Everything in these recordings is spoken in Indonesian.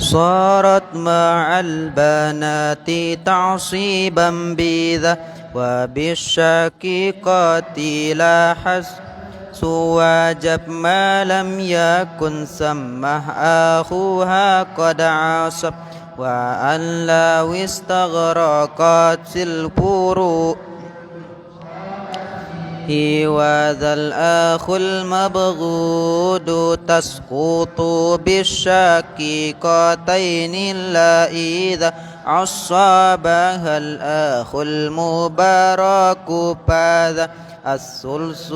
صارت مع البنات تعصيبا بذا وبالشقيقات لا حس واجب ما لم يكن سمه أخوها قد عصب وأن لو استغرقت الفروع وذا الأخ المبغوض تسقط بالشقيقتين إلا إذا عصبها الأخ المبارك فذا الثلث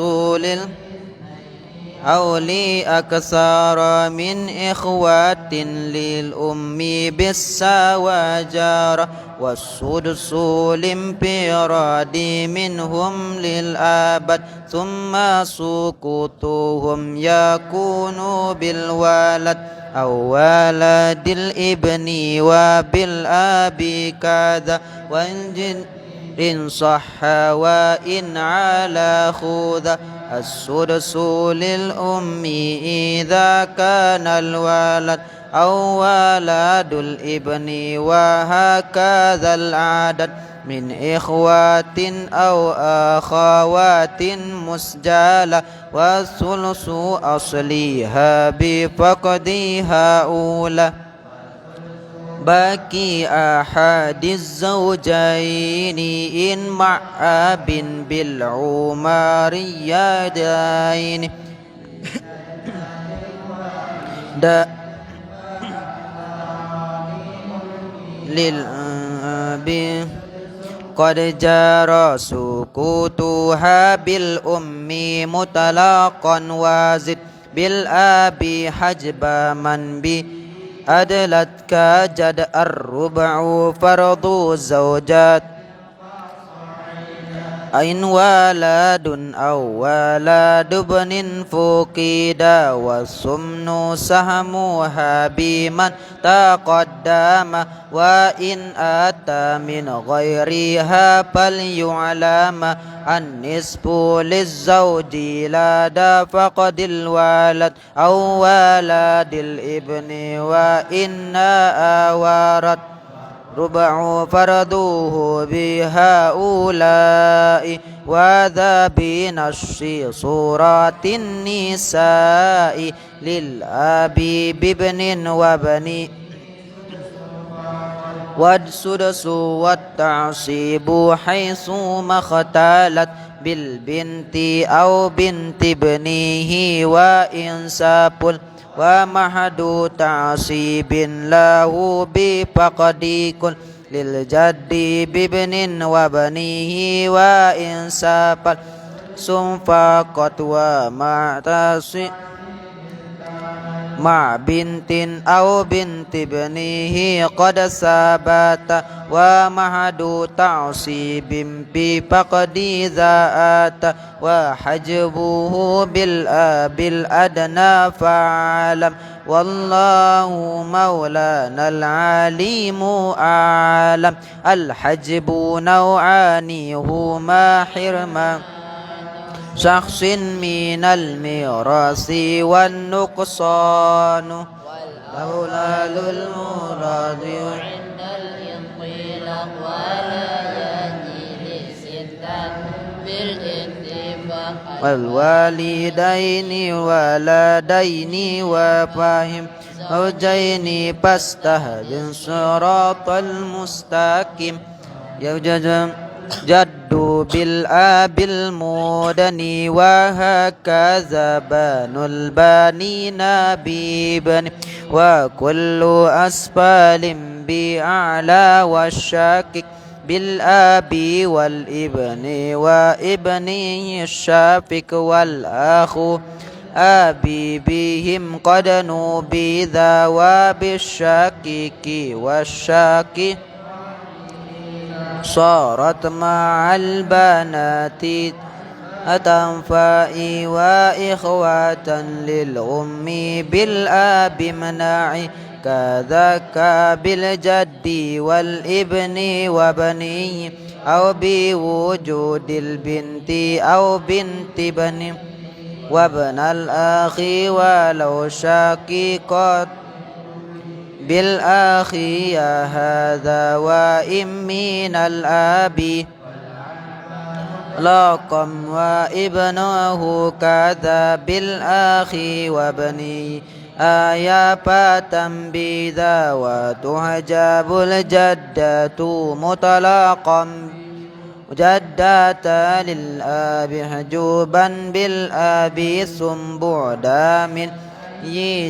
أو لأكثر من إخوة للأم بالسواجار والسدس لانفراد منهم للأبد ثم سقوطهم يكون بالولد أو ولد الابن وبالأب كذا إن صح وإن على خذ السدس للأم إذا كان الولد أو ولد الابن وهكذا العدد من إخوة أو أخوات مسجلة والثلث أصليها بفقدها أولى باقي أحد الزوجين إن مع أب بالعمريتين للأب قد جرى سقوطها بالأم مطلقا وزد بالأب حجب من به أدلتك جد الربع فرض الزوجات إن ولد أو ولد ابن فقد والسمن سهمها بمن تقدم وإن أتى من غيرها فليعلم النصف للزوج لدى فقد الولد أو ولد الابن وإن أورد ربع فرضوه بهؤلاء وذا بنص صورات النساء للأب بابن وبني والسدس والتعصيب حيث ما اختلت بالبنت أو بنت ابنه وإنساب ومحد تعصيب له بفقد كل للجد بابن وبنيه وإنساب ثم فقط ومع تعصيب مع بنت أو بنت ابنه قد ثبت ومحد تعصيب بفقد ذات وحجبه بالأب الأدنى فاعلم والله مولانا العليم أعلم. الحجب نوعان هما حرمان شخص من الميراث والنقصان والأولاد المراد عند الانطلاق ولا يجري ستا بالاتفاق والوالدين ولدين وفهم زوجين فاستهدن صراط المستقيم يوجد جد بالآب المدني وهكذا بنو البنين ببن وكل أسفل بأعلى والشاكك بالآب والابن وابنه الشافك والأخ أبي بهم قد نبذ وبالشاكك والشاكك صارت مع البنات أتنفاء وإخوة للأم بالآب مناعي كذاك بالجد والابن وبني أو بوجود البنت أو بنت بني وابن الأخ ولو شقيقات بالآخي يا هذا وإن من الآب لقم وابنه كذا بالآخي وابني آية فتنبيذا وتحجب الجدة مطلقا جدة للآب حجوبا بالآب ثم بعدا من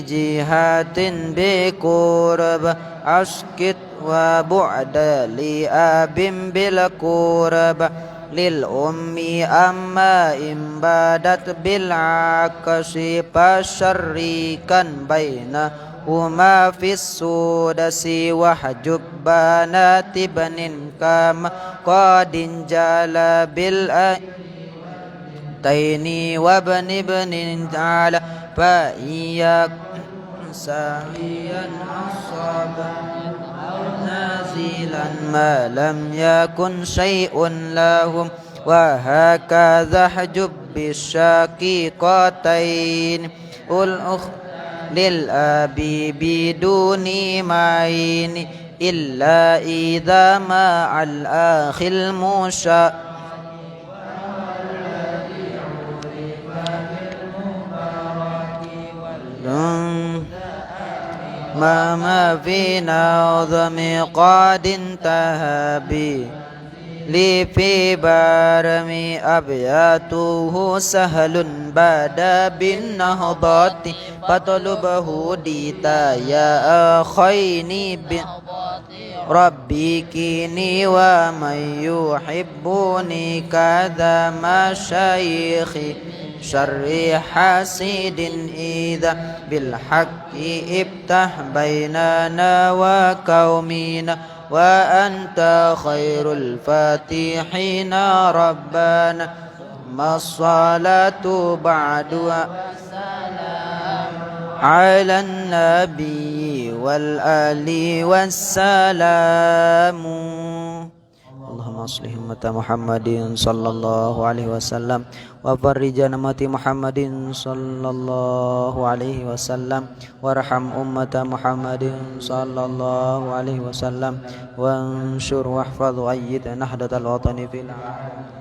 جهات بقرب أسكت وبعد لآب بالقرب للأم أما إن بدت بالعكس فشريكا بينهما في السدس وحجب بنات ابن كما قد جال بالأتين وابن ابن تعالى فإياك ساهيا أصابا نازلا ما لم يكن شيء لهم وهكذا حجب بالشقيقتين والأخت للأب بدون معين إلا إذا مع الأخ المشا ما في نظم قد انتهى بي لي في بارمي أبياته سهل بدا بالنهضة فطلبه ديتا يا أخيني ربي كيني ومن يحبني كذا مشايخي شر حاسد إذا بالحق افتح بيننا وقومنا وأنت خير الفاتحين ربنا ما الصلاة بعد على النبي والآل والسلام. اللهم اصلح أمة محمد صلى الله عليه وسلم وفرج أمة محمد صلى الله عليه وسلم وارحم أمة محمد صلى الله عليه وسلم وانشر واحفظ وأيد نهضة الوطن في العالم.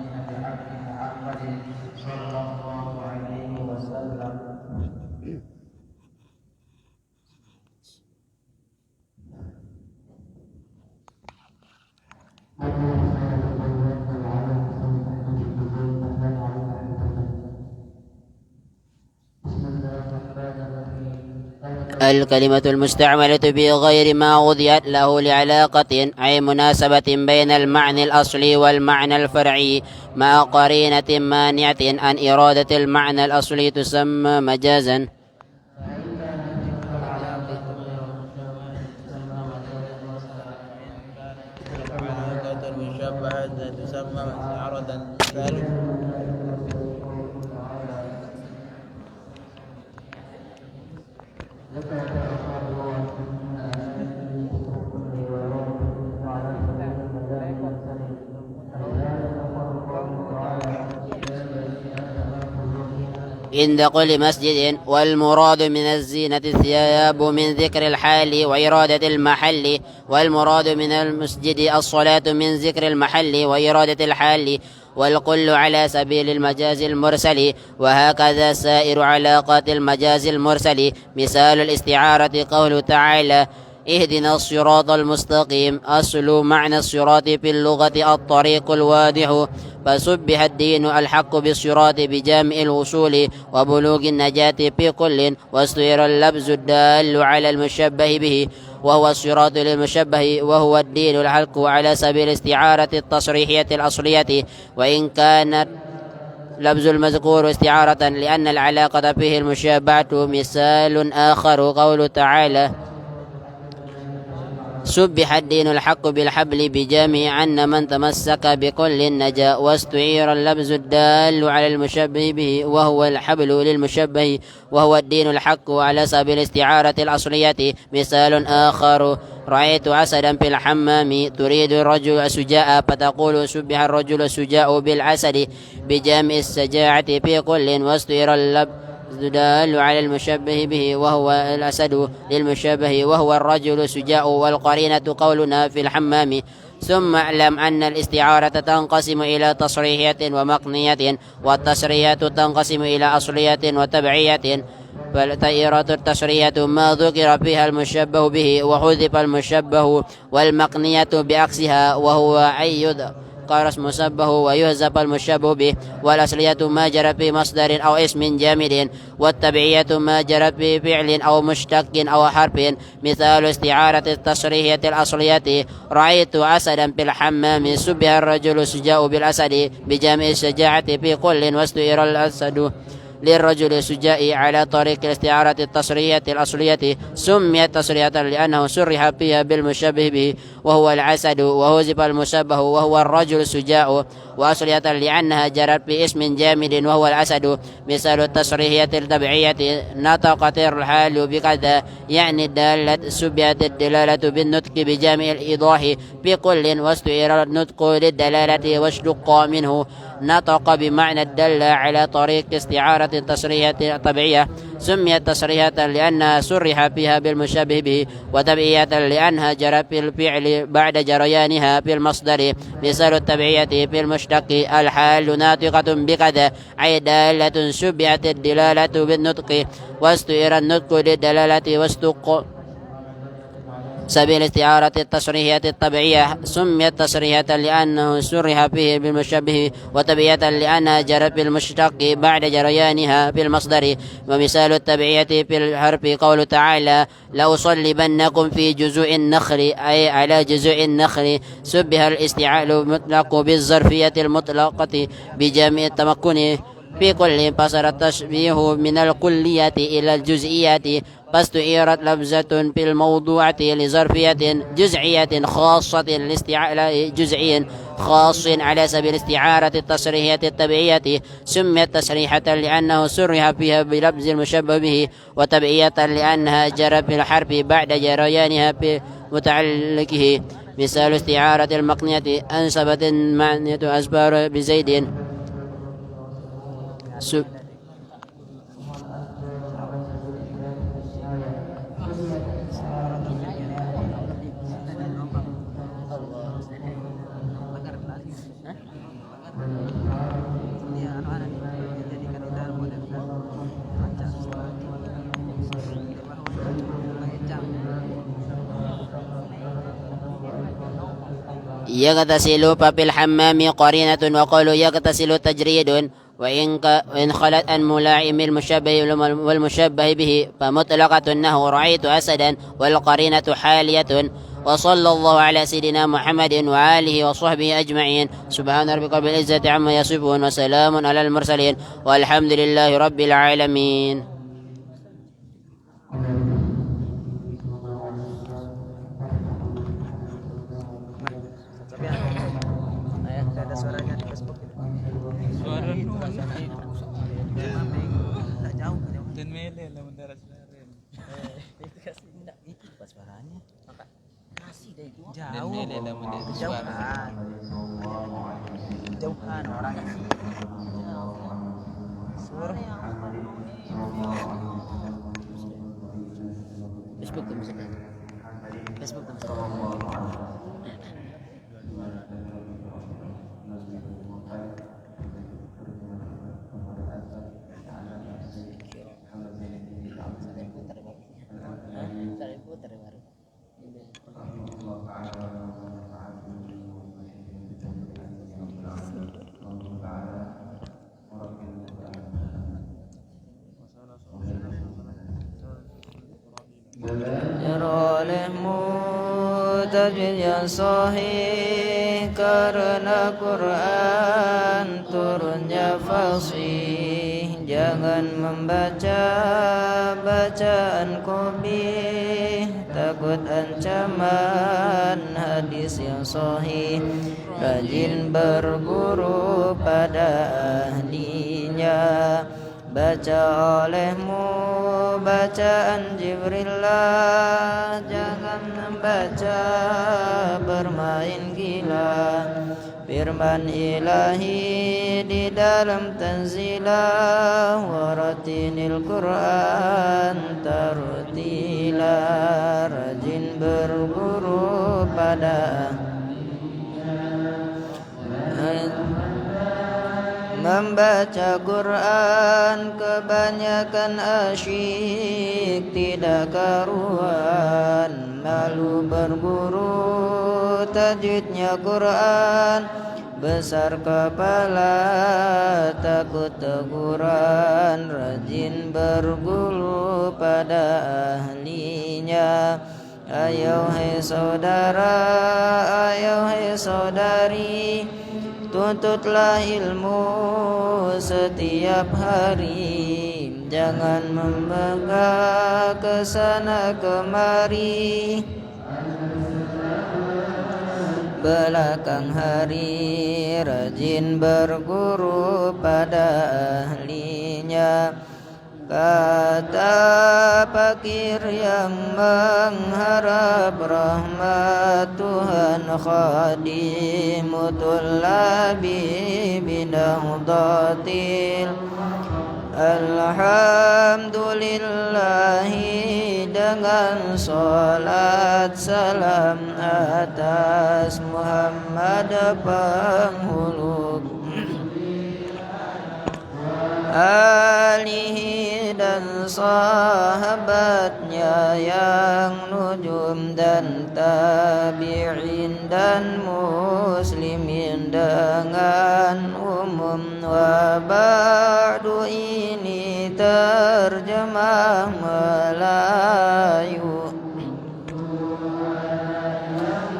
الكلمة المستعملة بغير ما وضعت له لعلاقة أي مناسبة بين المعنى الأصلي والمعنى الفرعي مع قرينة مانعة عن إرادة المعنى الأصلي تسمى مجازا. عند كل مسجد والمراد من الزينة الثياب من ذكر الحال وإرادة المحل والمراد من المسجد الصلاة من ذكر المحل وإرادة الحال والكل على سبيل المجاز المرسل وهكذا سائر علاقات المجاز المرسل. مثال الاستعارة قوله تعالى اهدنا الصراط المستقيم. أصل معنى الصراط في اللغة الطريق الواضح فسبح الدين الحق بالصراط بجامع الوصول وبلوغ النجاة في كل واستعير اللبز الدال على المشبه به وهو الصراط للمشبه وهو الدين الحق على سبيل استعارة التصريحية الأصلية وإن كانت لبز المذكور استعارة لأن العلاقة فيه المشابهة. مثال آخر قول تعالى سبح الدين الحق بالحبل بجامع أن من تمسك بكل النجاة واستعير اللبز الدال على المشبه به وهو الحبل للمشبه وهو الدين الحق على سبيل الاستعارة الأصلية. مثال آخر رأيت أسدا في الحمام تريد الرجل السجاء فتقول سبح الرجل السجاء بالعسد بجامع السجاعة في كل واستعير اللبز تدال على المشبه به وهو الأسد للمشبه وهو الرجل سجاء، والقرينة قولنا في الحمام. ثم اعلم أن الاستعارة تنقسم إلى تصريحية ومقنية، والتصريحية تنقسم إلى أصلية وتبعية. فالدائرة التصريحية ما ذكر فيها المشبه به وحذف المشبه، والمقنية بعكسها وهو أن قارس مشبه ويهزف المشبه به، والأصلية ما جرى في مصدر أو اسم جامد، والتبعية ما جرى في فعل أو مشتق أو حرف. مثال استعارة التصريحية الأصلية: رأيت أسدا في الحمام، شبه الرجل سجاء بالأسد بجمع الشجاعة في كل، واستعير الأسد للرجل السجاء على طريق الاستعارة التصريحية الأصلية. سميت تصريحية لأنه سرح فيها بالمشبه به وهو العسد، وهزف المشبه وهو الرجل السجاء، وأصلية لأنها جرت باسم جامد وهو الأسد. مثال التصريحية التبعية: نطقت الحال بكذا، يعني الدالة سبيت الدلالة بالنطق بجامع الإيضاح بكل، واستعير النطق للدلالة واشتق منه. نطق بمعنى الدل على طريق استعارة التصريحية الطبيعية. سميت تصريحية لأنها سرح فيها بالمشبه به، وتبعية لأنها جرت في الفعل بعد جريانها في المصدر. مثال التبعية في المشتق: الحال ناطقة بكذا، أي دالة شبهت الدلالة بالنطق، واستعير النطق للدلالة واستق. سبيل استعارة التصريحية الطبيعية: سميت تصريحية لأنه سرح فيه بالمشبه، وتبعية لأنها جرت بالمشتق بعد جريانها في المصدر. ومثال التبعية في الحرف قول تعالى: لأصلبنكم في جذوع النخل، أي على جذوع النخل. شبه الاستعال المطلق بالظرفية المطلقة بجميع التمكن في كل، فصار التشبيه من الكلية إلى الجزئيات، فاستعيرت لفظة في الموضوعة لظرفية جزئية خاصة لاستعارة جزئي خاص على سبيل استعارة التصريحية التبعية. سميت تصريحة لأنه سرح فيها بلفظ المشبه به، وتبعية لأنها جرت في الحرف بعد جريانها في متعلقه. مثال استعارة المقنية: أنسبت المعنية أسبار بزيد. يغتسل ففي الحمام قرينة، وقول يغتسل تجريد، وإن خلت عن ملائم المشبه والمشبه به فمطلقة أنه رأيت أسدا، والقرينة حالية. وصلى الله على سيدنا محمد وآله وصحبه أجمعين. سبحان ربك رب العزة عما يصفون، وسلام على المرسلين، والحمد لله رب العالمين. Ada suaranya di Facebook. Suara enggak jauh. Dan mele lah mendarat sebenarnya. Itu kasih enggak itu pas suaranya. Maka kasih deh itu. Jauh. Dan mele lah mendarat jauhan. Jauhan orang ini. Suara Facebook tuh maksudnya. Facebook tuh maksudnya. Olehmu tajwid yang sahih karena Quran turunnya fasih. Jangan membaca bacaan qabih, takut ancaman hadis yang sahih. Rajin berguru pada ahlinya, baca olehmu bacaan Jibrillah. Jangan membaca bermain gila, firman ilahi di dalam tanzilah, waratinil Quran tartila, rajin berguru pada membaca Quran kebanyakan asyik tidak karuan, malu berguru tajwidnya Quran, besar kepala takut teguran, rajin berguru pada ahlinya. Ayo hai saudara, ayo hai saudari, tuntutlah ilmu setiap hari, jangan membengkak ke sana kemari. Belakang hari rajin berguru pada ahlinya. Kata fakir yang mengharap rahmat Tuhan, khadimutul labi binahdatil, alhamdulillahi dengan salat salam atas Muhammad penghulu, alihi dan sahabatnya yang nujum, dan tabi'in dan muslimin dengan umum. Wa ba'du, ini terjemah Melayu,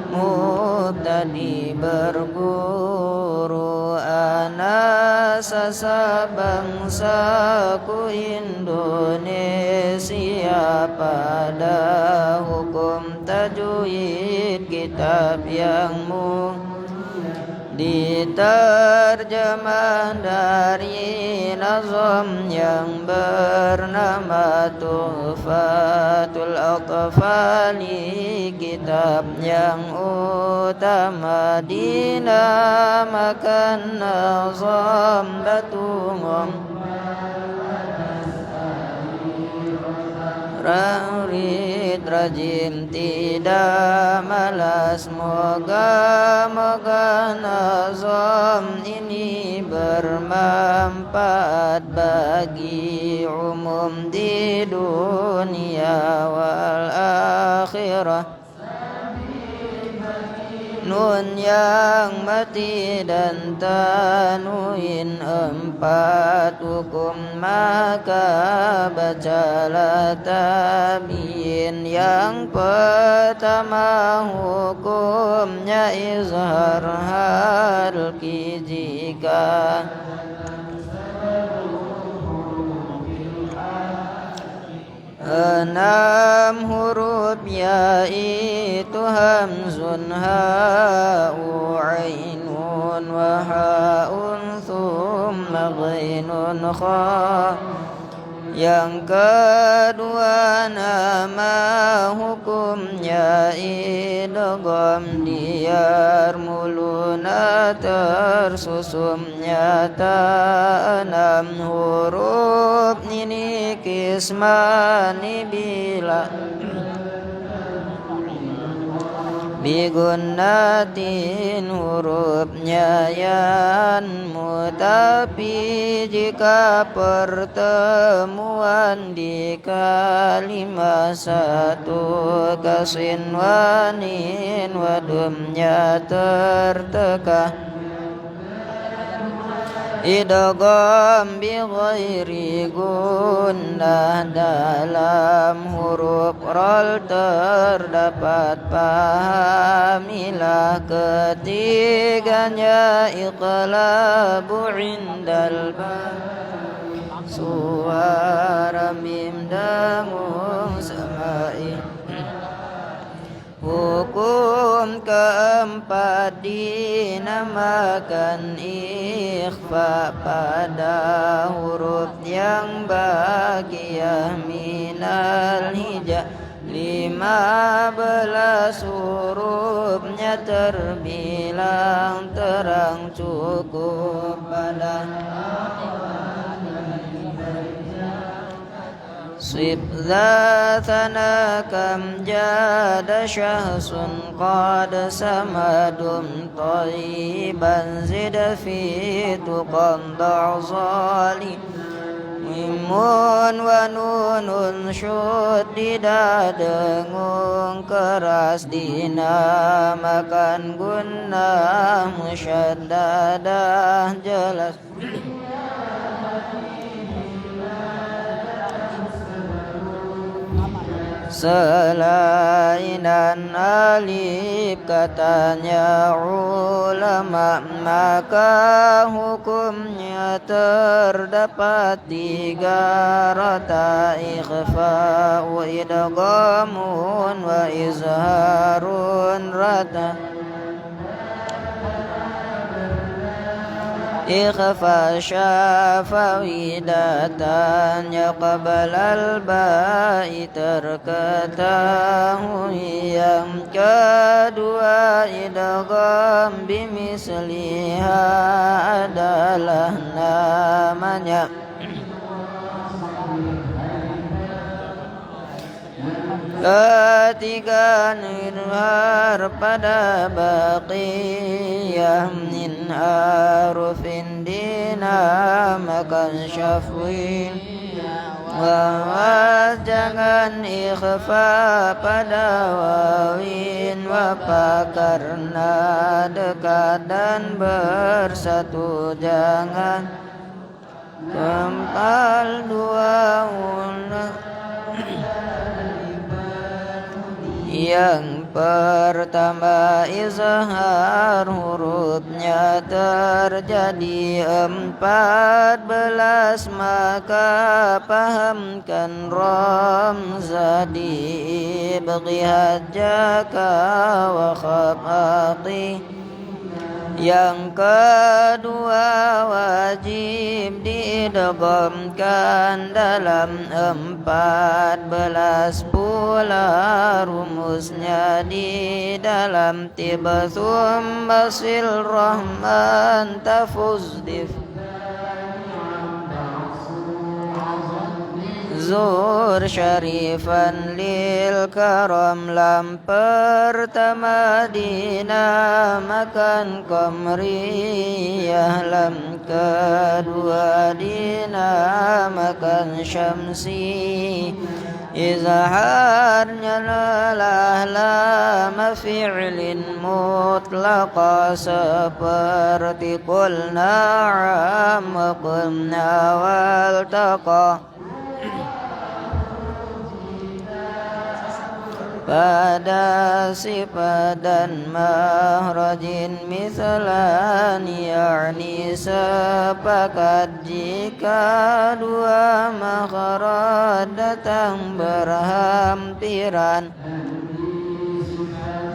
mubtadi berguru, anasasa bangsaku Indonesia, pada hukum tajwid kitab yang diterjemah dari nazam yang bernama Tuhfatul Atfali, kitab yang utama dinamakan nazam Batungom. Rawit rajin tidak malas, moga-moga nazam ini bermanfaat bagi umum di dunia wal akhirah. Nun yang mati dan tanwin empat hukum, maka bacalah tabiin. Yang pertama hukumnya izhar halki jika enam huruf, yaitu hamzun, ha'u, ainun, wa ha'un, thumma ghainun, kha. Yang kedua nama hukumnya idgham, diyar muluna tersusumnya ta. Enam huruf ini kismani bila bigunnatin, hurufnya yanmu, tapi jika pertemuan di kalimat satu kasinwanin, wadumnya tertekah. Idgham bi ghairi gunnah, dalam huruf ral terdapat pahamilah ketiganya. Iqlabu indal ba, suara mim dangung samai. Hukum keempat dinamakan ikhfa pada huruf yang baqiyah minal hija. 15 hurufnya terbilang terang cukup pada صب ذاتنا كم جاد شهس قد سمد طيبا زد في تقى ضع ظالم ونون syuddida dengung keras dinamakan gunnah musyaddadah jelas selainan alif katanya ulama maka hukumnya terdapat tiga rata ikhfa wa idghamun wa izharun rata ikhfa syafawidatan qabla al-ba'i terketahui yang kedua idgham bimisliha adalah namanya ketiga nirhar pada baqiyah min harufin dinamakan syafwin wa jangan ikhfa pada wawin wa karena dekat dan bersatu jangan kempal dua yang pertama izhar hurufnya terjadi 14 maka pahamkan ramza di ibghihajaka wa khabati yang kedua wajib diidghamkan dalam 14 pula rumusnya di dalam tibasum basil rahman tafuzdif zur syarifan lil karam lam pertama dinamakan qamriyah lam kedua dinamakan syamsi izharnya lalah lama fi'lin mutlaqa seperti qul na'am qulna wal taqa pada sifat dan mahrajin misalan yakni sepakat jika dua makhraj datang berhampiran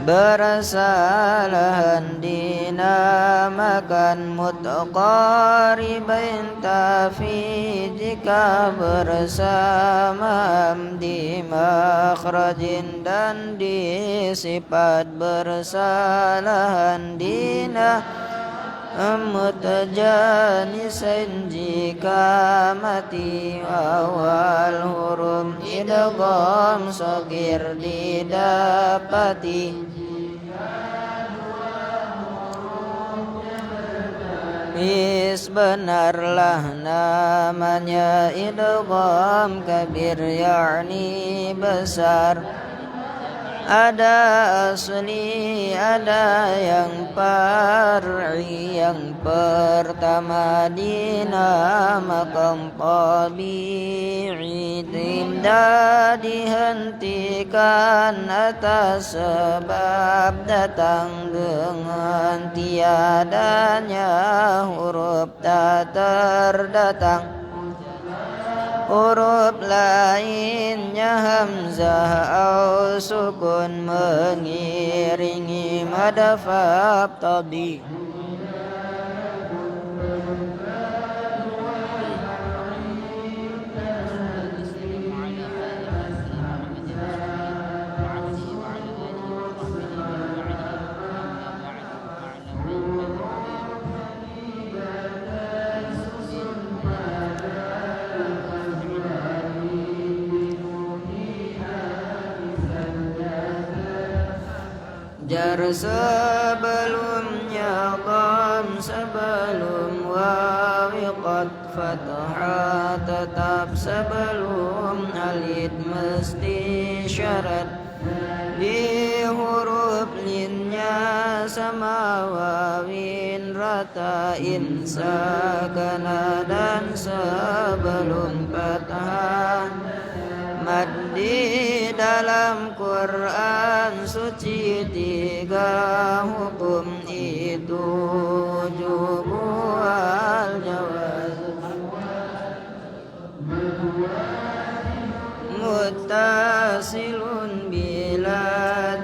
bersalahan dinamakan mutqaribain tafi jika bersama di makhrajin dan di sifat bersalahan dina mutajanisain jika mati awal huruf idgham shagir didapati benarlah namanya idgham kabir yakni besar ada asli ada yang far'i yang pertama dinamakan tabi'i tidak dihentikan atas sebab datang dengan tiadanya huruf tak terdatang huruf lainnya hamzah au sukun mengiringi mad fabtadi jar sebelumnya dom sebelum waw qad fathah tetap sebelum alif mesti syarat di huruf linnya sama wawin ratain sakana dan sebelum fathah mad di dalam Quran suci tiga hukum itu wal jawaz muttasilun bila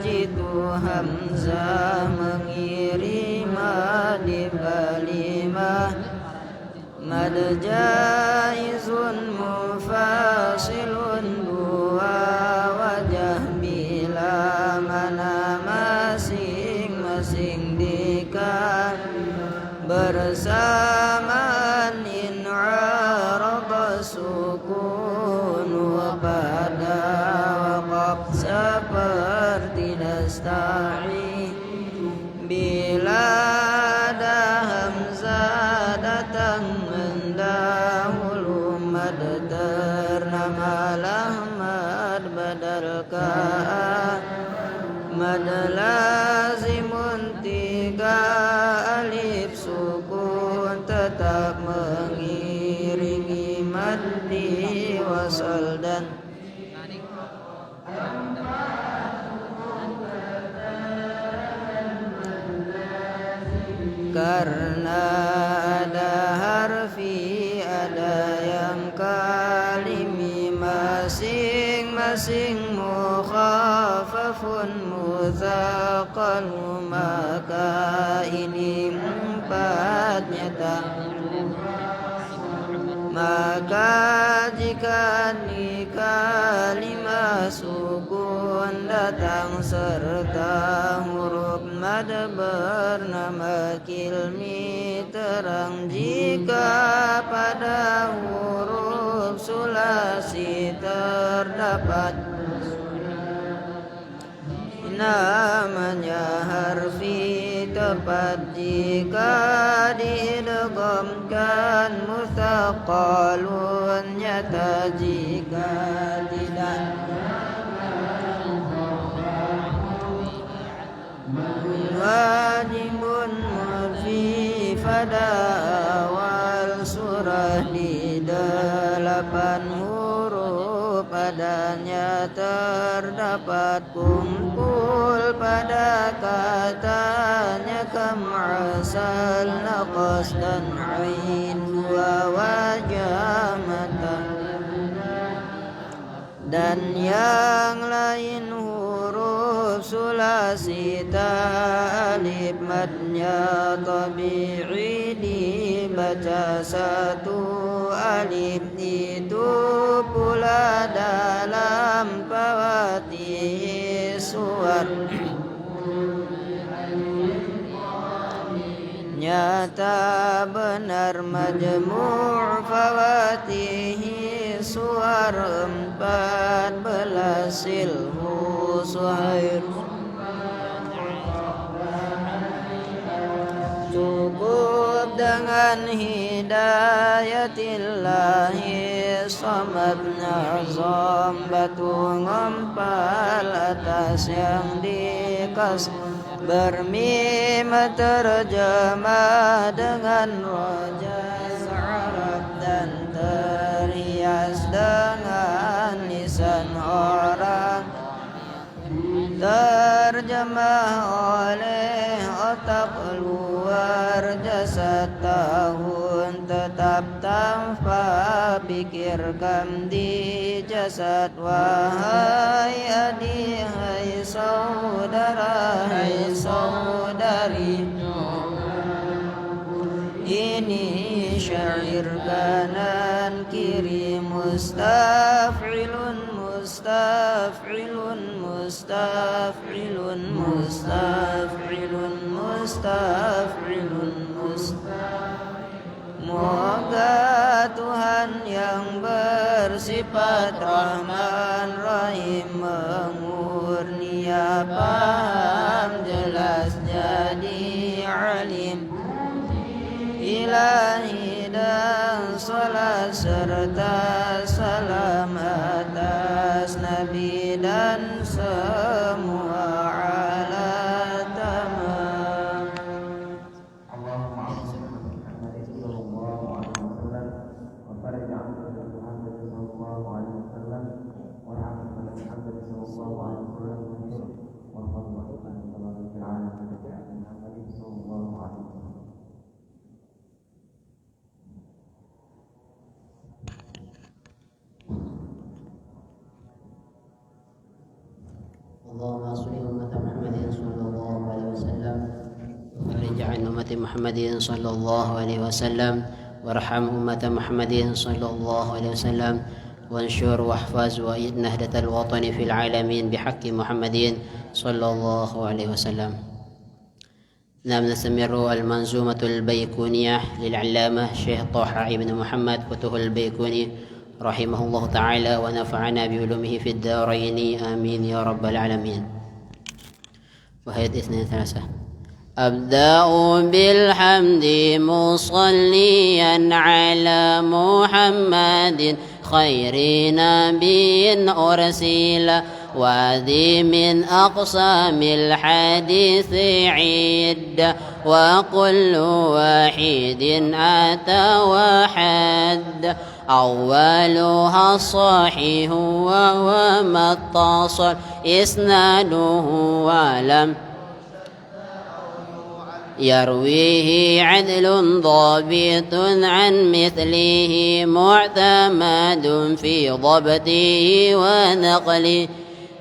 jitu hamzah mengirima di kalimah mad jaizun mufasilun dua wajah bila mana masing-masing dikan bersamaan in arada sukun wa pada waqaf seperti nasta'in bila ada hamzah datang mendahulu mad ternamalah mad badal ka mad lazimun tiga alif sukun tetap mengiringi mad di wasal dan karena ada harfi ada yang kalimi masing-masing mukhafafun mutsaqal maka ini empat nyata maka jika di kalimah sukun datang serta huruf mad bernama kilmi terang jika pada huruf sulasi terdapat namanya harfi tepat jika diidghamkan mutsaqqalun nyata jika tidak wajibun murfi pada awal surah di 8 huruf padanya terdapat kumpul pada katanya kam asal naqas dan ain dua wajah mata dan yang lain huruf sulasi alif madnya tabi'i dibaca satu alif itu pula dalam fawatih suwar nyata benar majmu' fawatihi suar 14 silhu suhair cukup dengan hidayatillahi samad nazam batu ngempal atas yang dikas bermim terjemah dengan rojas Arab dan terhias dengan lisan orang terjemah oleh otak luar jasad tahun tetap tanpa pikirkan di jasad wahai adik hai saudara hai saudari ini syair kanan kiri mustaf'ilun mustaf'ilun mustaf'ilun mustaf'ilun mustaf'ilun moga Tuhan yang bersifat Rahman Rahim mengurnia paham ilahi dan salat serta salam atas Nabi dan semua alat tamam. Allahumma اللهم صل أمة محمد صلى الله عليه وسلم وفرج عن أمة محمد صلى الله عليه وسلم وارحم أمة محمد صلى الله عليه وسلم وانشر واحفظ وأيد نهضة الوطن في العالمين بحق محمد صلى الله عليه وسلم. نعم، نستمر المنظومة البيكونية للعلامة الشيخ طه بن محمد فتح البيكوني رحمه الله تعالى ونفعنا بعلومه في الدارين آمين يا رب العالمين. وهي 2 3. أبدأ بالحمد مصليا على محمد خير نبي أرسل وذي من أقسام الحديث عد وكل واحد أتى وحد أولها الصحيح وهو ما اتصل إسناده ولم يرويه عدل ضابط عن مثله معتمد في ضبطه ونقله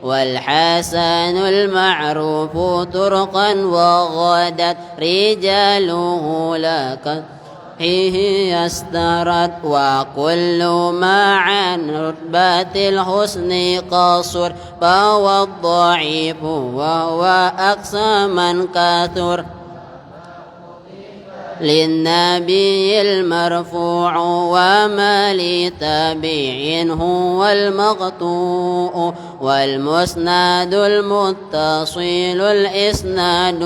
والحسن المعروف طرقا وغدت رجاله لك يسترد وكل ما عن رتبة الحسن قصر فهو الضعيف وهو أقصى من كثر للنبي المرفوع وما لتابع هو المقطوع والمسند المتصل الإسناد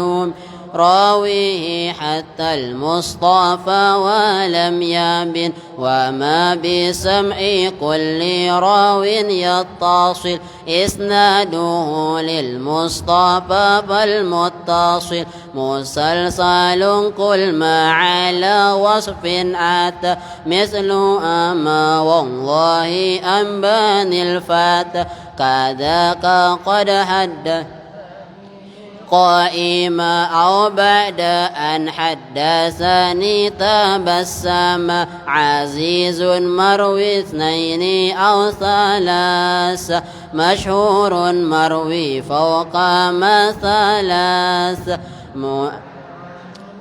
راويه حتى المصطفى ولم يبن وما بسمع كل راو يتصل إسناده للمصطفى فالمتصل مسلسل كل ما على وصف أتى مثل أما والله أنبان الفتى كذاك قد حدث قائما أو بعد أن حدثني تبسم عزيز مروي 2 أو 3 مشهور مروي فوق ما 3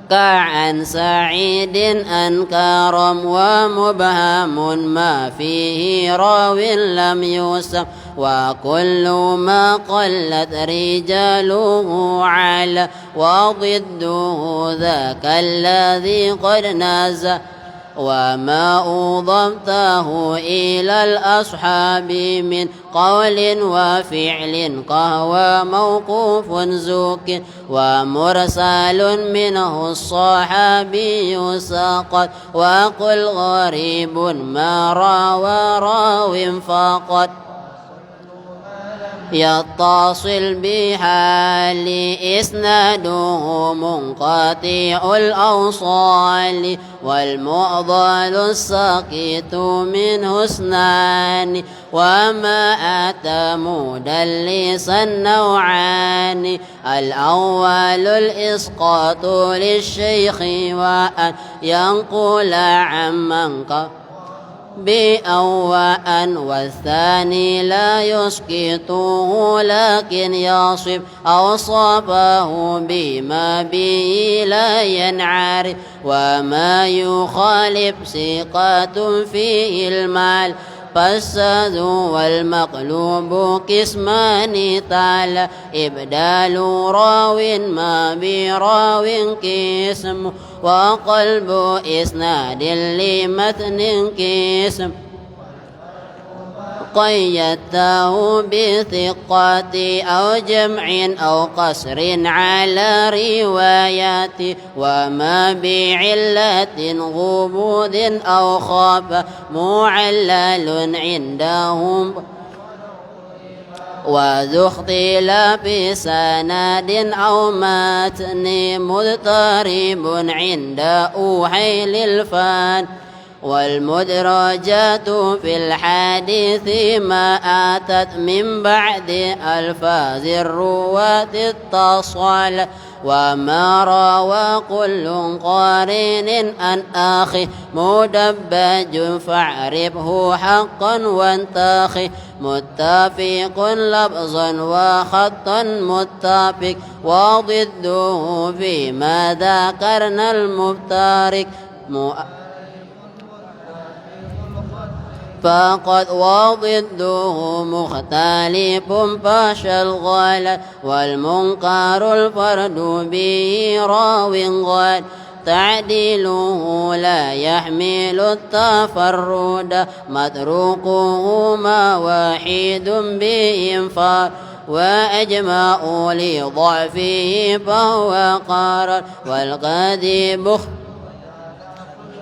كعن سعيد أنكرم ومبهم ما فيه راو لم يسم وكل ما قلت رجاله على وضده ذاك الذي قد نازل وما أضمته إلى الأصحاب من قول وفعل قهوى موقوف زوك ومرسل منه الصحابي سقط وقل غريب ما روى راو فقط يتصل بحال إسناده منقطع الأوصال والمعضل الساقط منه 2 وما أتى مدلسا نوعان الأول الإسقاط للشيخ وأن ينقل عمن بأوأ والثاني لا يسقطه لكن يصب أوصابه بما به لا ينعرف وما يخالف ثقات فيه المال فالساد والمقلوب قسمان تعالى إبدال راو ما براو قسم وقلب إسناد لمتن قسم قيدته بثقات أو جمع أو قصر على روايات وما بعلة غموض أو خاف معلل عندهم وذو اختلاف سند أو متن مضطرب عند أوحيل الفان والمدرجات في الحديث ما أتت من بعد ألفاظ الرواة اتصال وما روى كل قارن عن آخي مدبج فاعرفه حقا وانتاخي متفق لفظا وخطا متفق وضده فيما ذكرنا المفترق فقد وضده مختلف فشلغل والمنكر الفرد به راو غال تعديله لا يحمل التفرد متروكه ما واحد بإنفار وأجمع لضعفه فهو قرار والقذب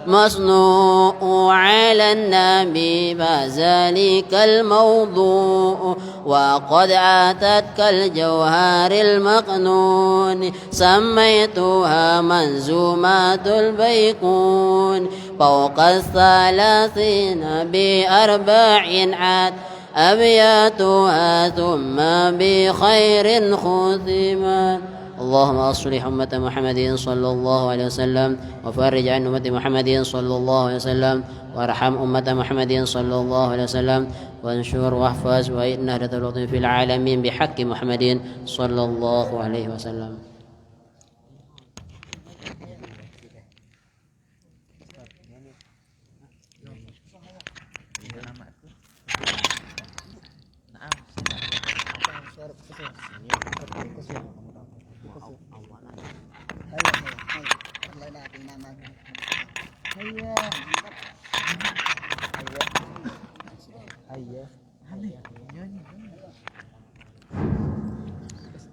مصنوع على النبي فذلك الموضوع وقد أتت كالجوهر المقنون سميتها منزومات البيقون فوق 30 ب40 عاد أبياتها ثم بخير ختمت اللهم أصلح أمة محمد صلى الله عليه وسلم وفرج عن أمة محمد صلى الله عليه وسلم وارحم أمة محمد صلى الله عليه وسلم وانشر واحفظ وإن أهدة الوطن في العالمين بحق محمد صلى الله عليه وسلم.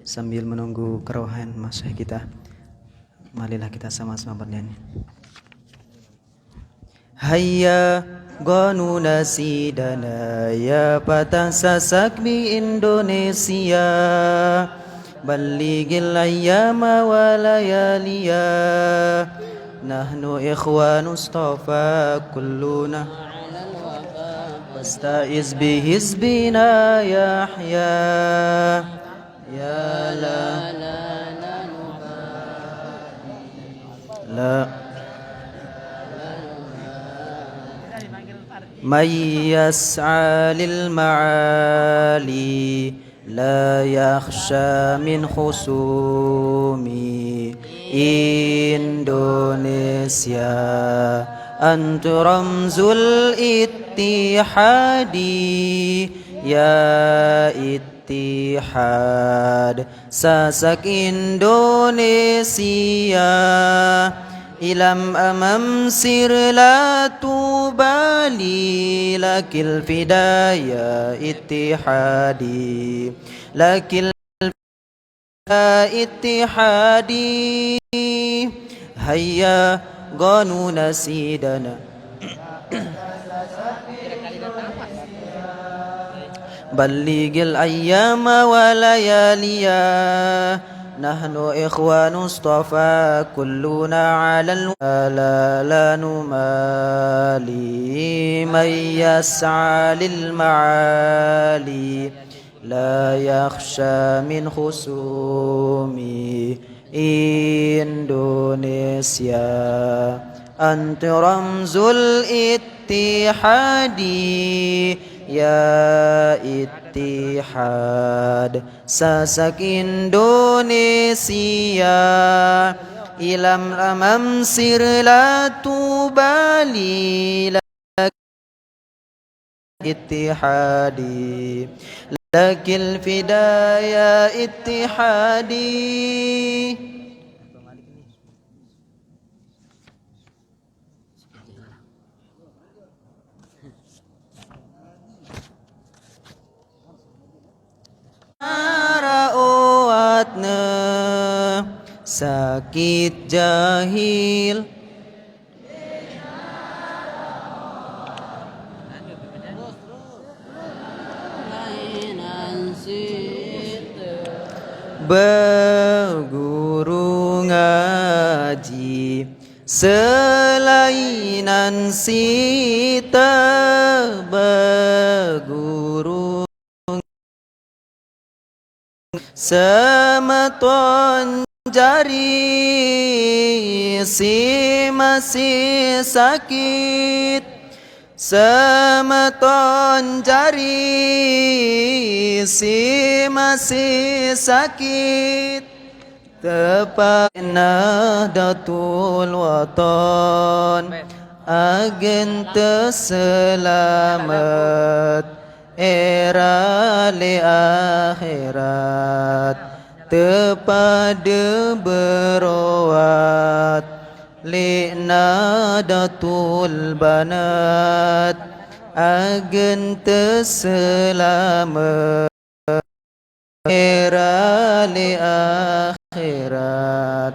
Sambil menunggu kerohan masuk kita, marilah kita sama-sama bernyanyi. Hayya qanuna sidana ya patah sasak bi Indonesia ballighil ayyama wa layaliya nahnu ikhwanu istafa kulluna wastaiz bi hizbina yahya ya la la من يسعى للمعالي لا يخشى من خصومي إندونيسيا أنت رمز الاتحاد يا اتحاد ساسك إندونيسيا إلم أمام سر لا تبالي لك الفدايا اتحادي لك اتحادي هيا قانون سيدنا بلغ الأيام ولياليا نحن إخوان اصطفى كلنا على لا نمالي من يسعى للمعالي لا يخشى من خصومي إندونيسيا أنت رمز الاتحاد يا اتحاد ساسك إندونيسيا إلم أمام سر لا تبالي لك اتحادي لك الفداء يا اتحادي. rawatna sakit jahil berguru ngaji selainan sita berguru semeton jari si masih sakit semeton jari si masih sakit tepat Nahdlatul Wathon agen terselamat era li akhirat tepada berawat li Nahdlatul Banat agen terselamat era li akhirat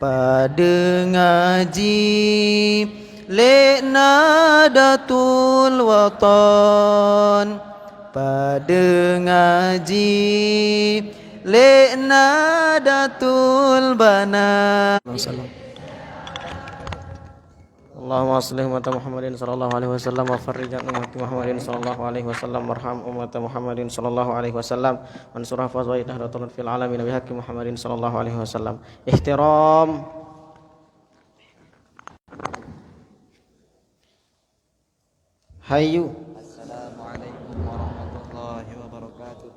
pada ngaji li Nahdlatul Wathon pada ngaji li Nahdlatul Banat. Allahumma shalli ala Muhammadin sallallahu alaihi wasallam wa farrij an ummati Muhammadin sallallahu alaihi wasallam warham ummata Muhammadin sallallahu alaihi wasallam wansur hafazai Nahdlatul fil alamin bi haqqi Muhammadin sallallahu alaihi wasallam. Ihtiram Hayyu. Assalamualaikum warahmatullahi wabarakatuh.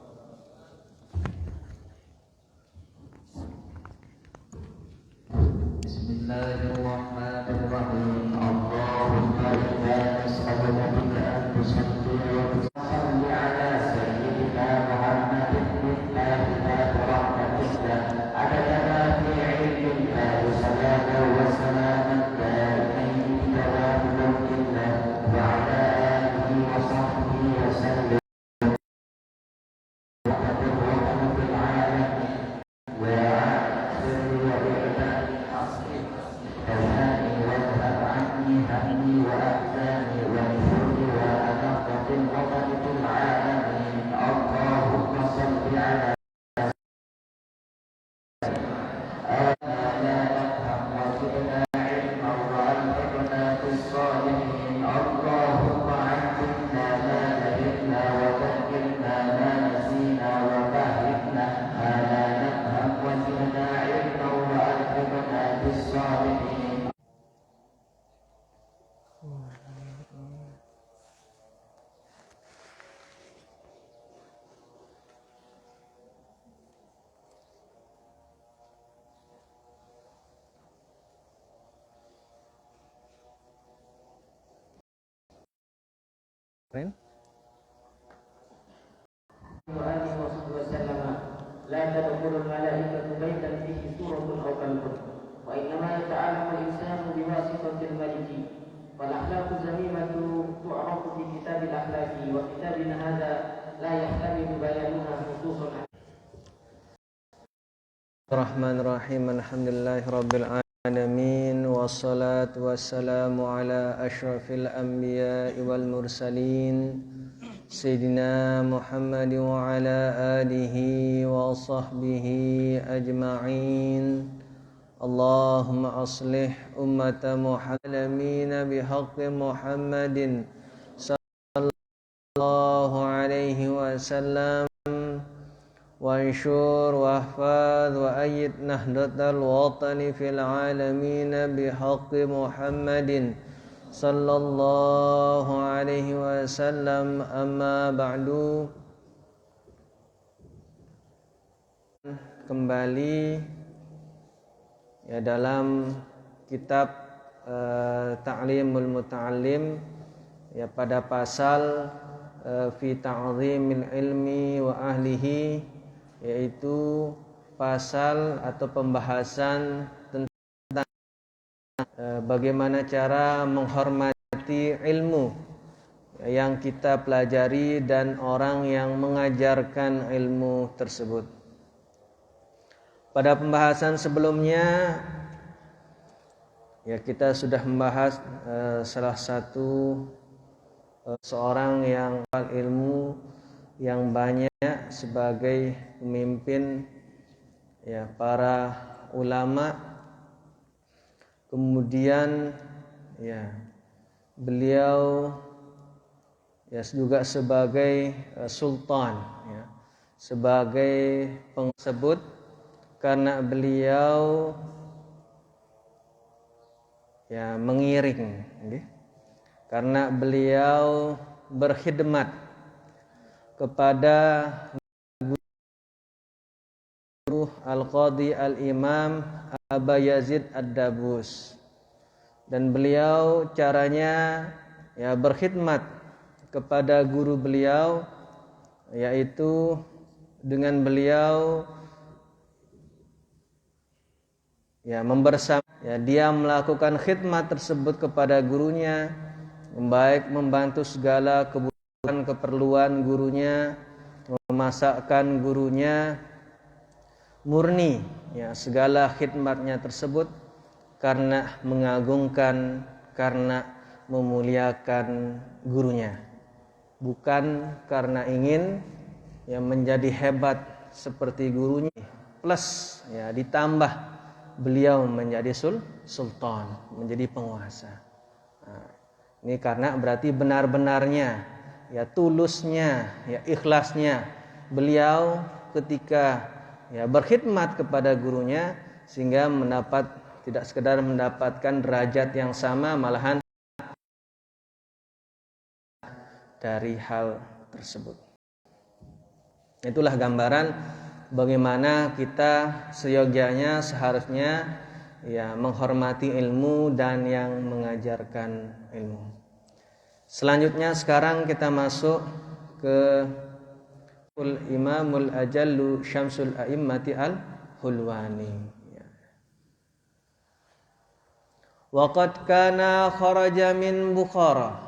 Bismillahirrahmanirrahim. Allahumma inna nas'aluka an tusalli wa tusalli ala sayyidina Muhammadin billahi wa rahmatika adada fi ilmika wa salatu wa salaman daimin tawafillah wa ala alihi wa sahbihi wa sallam. لا تدخل الملائكة بيتا فيه سورة أو كلب وإنما يتعلم الإنسان بواسطة الملك والأخلاق الذميمة تعرف في كتاب الأخلاق وكتابنا هذا لا يحتمل بيانها نصوص. الرحمن الرحيم الحمد لله رب العالمين والصلاة والسلام على أشرف الأنبياء والمرسلين سيدنا محمد وعلى آله وصحبه أجمعين. اللهم أصلح أمة محمد بحق محمد صلى الله عليه وسلم وانشر واحفظ وأيد نهضة الوطن في العالمين بحق محمد صلى الله عليه وسلم. أما بعد. Kembali ya dalam kitab Ta'limul Muta'allim ya pada pasal fi ta'zimil ilmi wa ahlihi, yaitu pasal atau pembahasan tentang bagaimana cara menghormati ilmu yang kita pelajari dan orang yang mengajarkan ilmu tersebut. Pada pembahasan sebelumnya ya kita sudah membahas salah satu seorang yang ilmu yang banyak sebagai pemimpin ya para ulama. Kemudian ya beliau ya juga sebagai sultan ya, sebagai pengsebut karena beliau ya mengiring okay? Karena beliau berkhidmat kepada guru Al-Qadhi Al-Imam Aba Yazid Ad-Dabus, dan beliau caranya ya berkhidmat kepada guru beliau, yaitu dengan beliau ya dia melakukan khidmat tersebut kepada gurunya, baik membantu segala kebutuhan keperluan gurunya, memasakkan gurunya, murni ya segala khidmatnya tersebut karena mengagungkan, karena memuliakan gurunya, bukan karena ingin ya menjadi hebat seperti gurunya, plus ya ditambah beliau menjadi sultan, menjadi penguasa. Nah, ini karena berarti benar-benarnya ya tulusnya ya ikhlasnya beliau ketika ya berkhidmat kepada gurunya, sehingga tidak sekedar mendapatkan derajat yang sama, malahan dari hal tersebut. Itulah gambaran bagaimana kita seyogyanya seharusnya ya menghormati ilmu dan yang mengajarkan ilmu. Selanjutnya sekarang kita masuk ke Imamul Ajallu Syamsul A'immati Al-Hulwani. Waqad kana kharaja min Bukhara.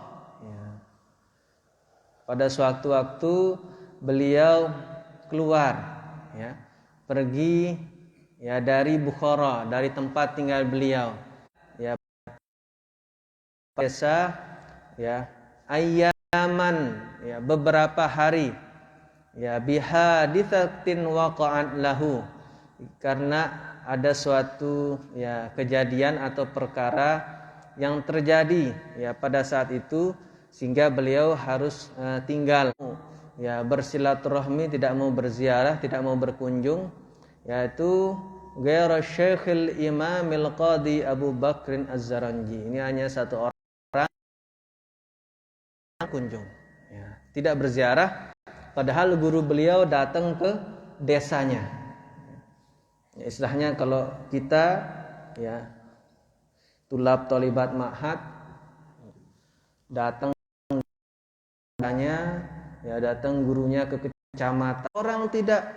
Pada suatu waktu beliau keluar ya, pergi ya dari Bukhara, dari tempat tinggal beliau. Ya biasa ya ayyaman ya beberapa hari ya bihaditsatin waqa'at lahu, karena ada suatu ya kejadian atau perkara yang terjadi ya pada saat itu, sehingga beliau harus tinggal ya bersilaturahmi, tidak mau berziarah, tidak mau berkunjung, yaitu ghairu Syekhil Imamil Qadhi Abu Bakrin Az-Zaranji. Ini hanya satu orang kunjung ya, tidak berziarah, padahal guru beliau datang ke desanya. Ya, istilahnya kalau kita ya tulab tolibat ma'had datang ya datang gurunya ke kecamatan, orang tidak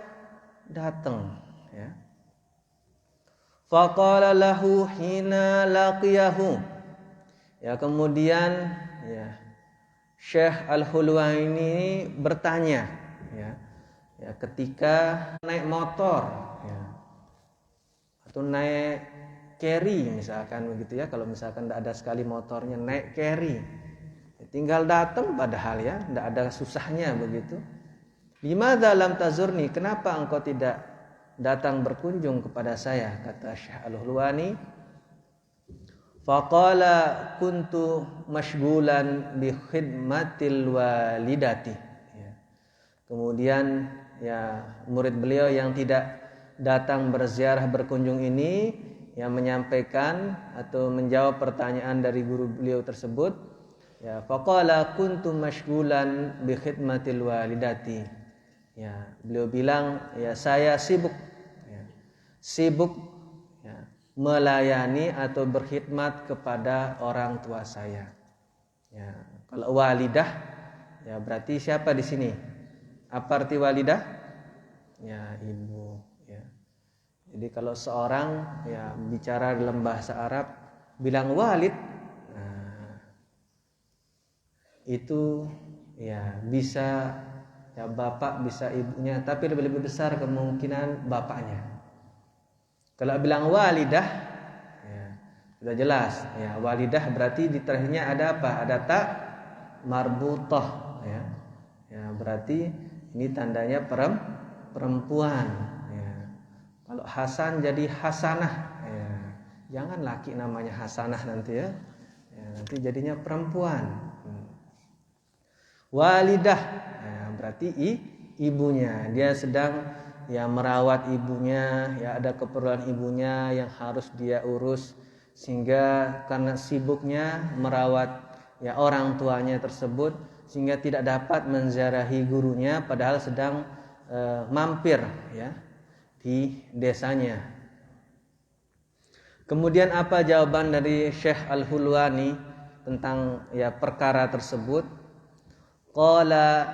datang ya. Faqala lahu hina laqiyahu, ya kemudian ya Syekh Al-Hulwani bertanya ya ketika naik motor ya, atau naik carry misalkan begitu ya, kalau misalkan tidak ada sekali motornya, naik carry tinggal datang, padahal ya tidak ada susahnya begitu. Limadza lam tazurni, kenapa engkau tidak datang berkunjung kepada saya, kata Syekh Al-Hulwani. Faqala kuntu mashghulan bi khidmatil walidati ya. Kemudian ya murid beliau yang tidak datang berziarah berkunjung ini yang menyampaikan atau menjawab pertanyaan dari guru beliau tersebut. Ya, faqala kuntu mashghulan bi khidmatil walidati. Ya, beliau bilang ya saya sibuk ya, melayani atau berkhidmat kepada orang tua saya. Ya, kalau walidah ya berarti siapa di sini? Apa arti walidah? Ya, ibu ya. Jadi kalau seorang ya bicara dalam bahasa Arab bilang walid, itu ya bisa ya bapak, bisa ibunya, tapi lebih besar kemungkinan bapaknya. Kalau bilang walidah, ya, sudah jelas. Ya, walidah berarti di terakhirnya ada apa? Ada tak marbutah. Ya, berarti ini tandanya perempuan. Ya. Kalau Hasan jadi Hasanah. Ya. Jangan laki namanya Hasanah nanti ya. Ya, nanti jadinya perempuan. Walidah, ya, berarti ibunya. Dia sedang ya merawat ibunya, ya ada keperluan ibunya yang harus dia urus, sehingga karena sibuknya merawat ya orang tuanya tersebut, sehingga tidak dapat menziarahi gurunya padahal sedang mampir ya di desanya. Kemudian apa jawaban dari Syekh Al-Hulwani tentang ya perkara tersebut? Qala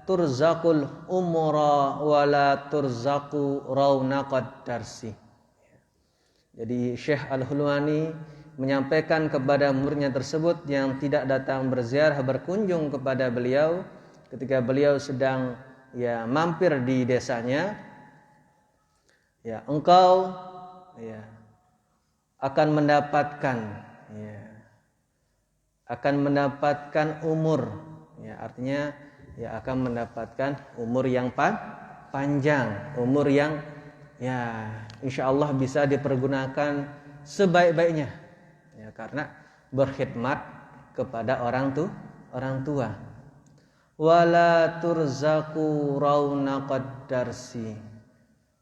turzaqul umra wala turzaqu raunaqad darsi. Jadi Syekh Al-Hulwani menyampaikan kepada muridnya tersebut yang tidak datang berziarah berkunjung kepada beliau ketika beliau sedang ya mampir di desanya, ya engkau ya akan mendapatkan umur, ya artinya ya akan mendapatkan umur yang panjang, umur yang ya insyaallah bisa dipergunakan sebaik-baiknya ya karena berkhidmat kepada orang tua. Wala turzaqu raunaqad darsi,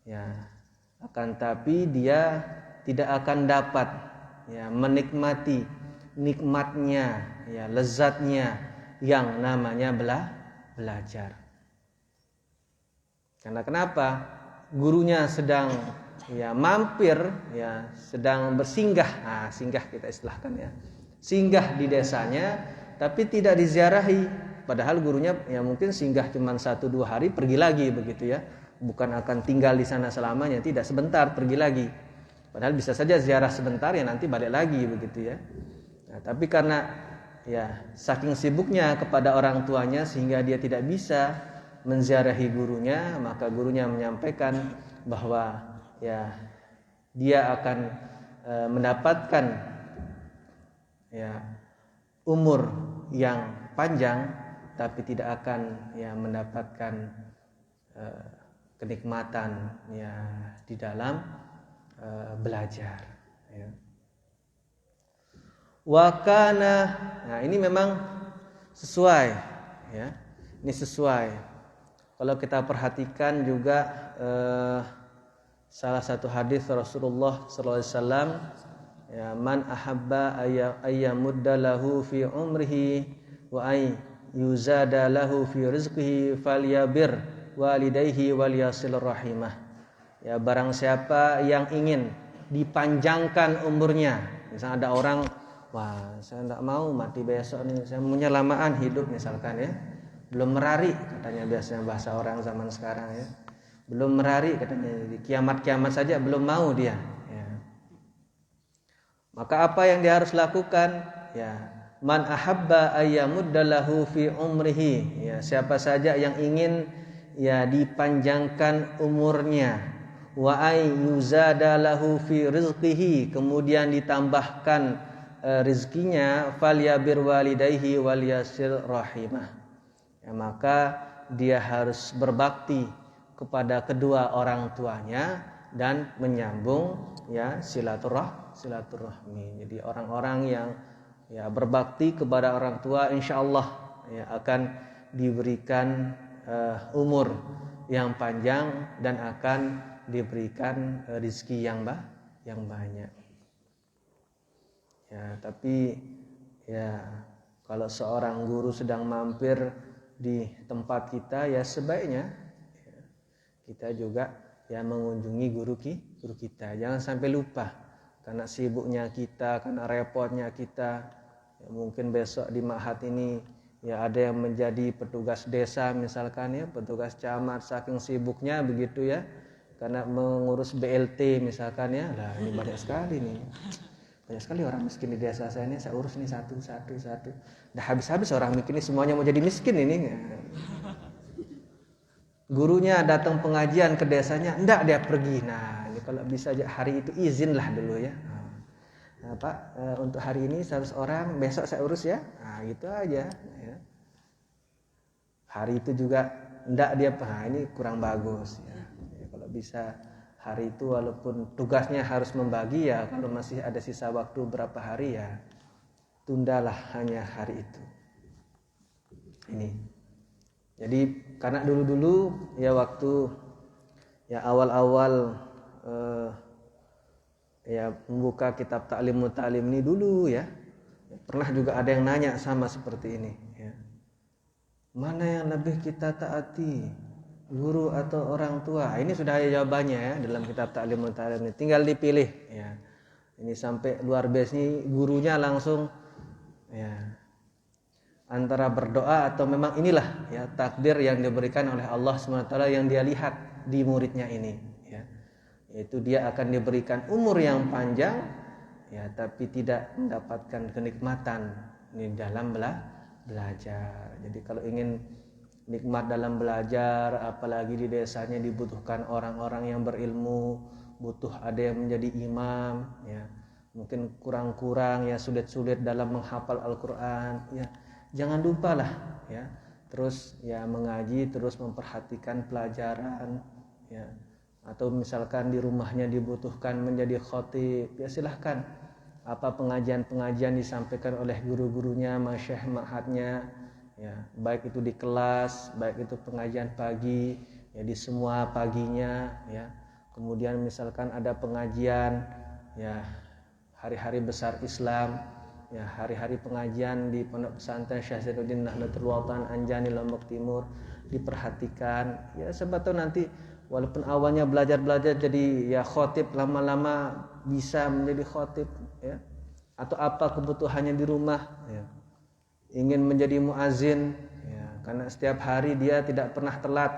ya akan tapi dia tidak akan dapat ya menikmati nikmatnya ya lezatnya yang namanya belajar. Karena kenapa? Gurunya sedang ya mampir ya sedang bersinggah. Nah, singgah kita istilahkan ya. Singgah di desanya tapi tidak diziarahi. Padahal gurunya ya mungkin singgah cuma 1-2 hari pergi lagi begitu ya. Bukan akan tinggal di sana selamanya, tidak, sebentar pergi lagi. Padahal bisa saja ziarah sebentar ya nanti balik lagi begitu ya. Nah, tapi karena ya saking sibuknya kepada orang tuanya sehingga dia tidak bisa menziarahi gurunya, maka gurunya menyampaikan bahwa ya dia akan mendapatkan ya umur yang panjang tapi tidak akan ya mendapatkan kenikmatan ya di dalam belajar ya. Wakana, nah ini memang sesuai ya, ini sesuai. Kalau kita perhatikan juga salah satu hadis Rasulullah SAW, ya, man ahabba ayyamudda lahu fi umrihi wa ay yuzada lahu fi rizqihi falyabir walidayhi walyasil rahimah. Ya, barang siapa yang ingin dipanjangkan umurnya, misalnya ada orang, wah saya tidak mau mati besok nih, saya punya lamaan hidup misalkan ya, belum merari katanya biasanya bahasa orang zaman sekarang ya, belum merari katanya, kiamat saja belum mau dia ya. Maka apa yang dia harus lakukan ya, man ahabba ayyamuddalahu fi umrihi, ya siapa saja yang ingin ya dipanjangkan umurnya, wa ay yuzada lahu fi rizqihi, kemudian ditambahkan rizkinya, falyabir walidayhi walyasil rahimah, ya maka dia harus berbakti kepada kedua orang tuanya dan menyambung ya silaturahmi. Jadi orang-orang yang ya berbakti kepada orang tua insyaallah ya akan diberikan umur yang panjang dan akan diberikan rezeki yang banyak. Ya, tapi ya kalau seorang guru sedang mampir di tempat kita, ya sebaiknya ya, kita juga ya mengunjungi guru kita. Jangan sampai lupa karena sibuknya kita, karena repotnya kita. Ya, mungkin besok di ma'had ini ya ada yang menjadi petugas desa misalkan ya, petugas camat, saking sibuknya begitu ya, karena mengurus BLT misalkan ya. Lah ini banyak sekali nih. Banyak sekali orang miskin di desa saya ini, saya urus nih satu. Dah habis-habis orang miskin ini semuanya mau jadi miskin ini. Gurunya datang pengajian ke desanya, enggak dia pergi. Nah, ini kalau bisa aja hari itu izinlah dulu ya. Nah, Pak, untuk hari ini 100 orang, besok saya urus ya. Nah, gitu aja. Ya. Hari itu juga enggak dia, ini kurang bagus. Ya. Kalau bisa hari itu walaupun tugasnya harus membagi ya, kalau masih ada sisa waktu berapa hari ya tundalah hanya hari itu. Ini. Jadi karena dulu ya waktu ya awal-awal ya membuka kitab Ta'lim Muta'alim ini dulu ya, pernah juga ada yang nanya sama seperti ini ya. Mana yang lebih kita taati, guru atau orang tua? Ini sudah ada jawabannya ya dalam kitab Ta'lim Muta'alim ini. Tinggal dipilih ya. Ini sampai luar biasa nih, gurunya langsung ya antara berdoa atau memang inilah ya takdir yang diberikan oleh Allah SWT yang dia lihat di muridnya ini ya. Yaitu dia akan diberikan umur yang panjang ya, tapi tidak mendapatkan kenikmatan ini dalam belajar. Jadi kalau ingin nikmat dalam belajar, apalagi di desanya dibutuhkan orang-orang yang berilmu, butuh ada yang menjadi imam ya. Mungkin kurang-kurang ya, sulit-sulit dalam menghafal Al-Qur'an ya. Jangan lupalah ya. Terus ya mengaji, terus memperhatikan pelajaran ya. Atau misalkan di rumahnya dibutuhkan menjadi khatib, ya silahkan. Apa pengajian-pengajian disampaikan oleh guru-gurunya, masyayikh ma'hadnya ya, baik itu di kelas, baik itu pengajian pagi ya, di semua paginya ya. Kemudian misalkan ada pengajian ya hari-hari besar Islam ya, hari-hari pengajian di Pondok Pesantren Syekh Zainuddin Nahdlatul Watan Anjani Lombok Timur diperhatikan ya. Sebab tahu nanti walaupun awalnya belajar jadi ya khotib, lama-lama bisa menjadi khotib ya. Atau apa kebutuhannya di rumah ya, ingin menjadi muazin ya, karena setiap hari dia tidak pernah telat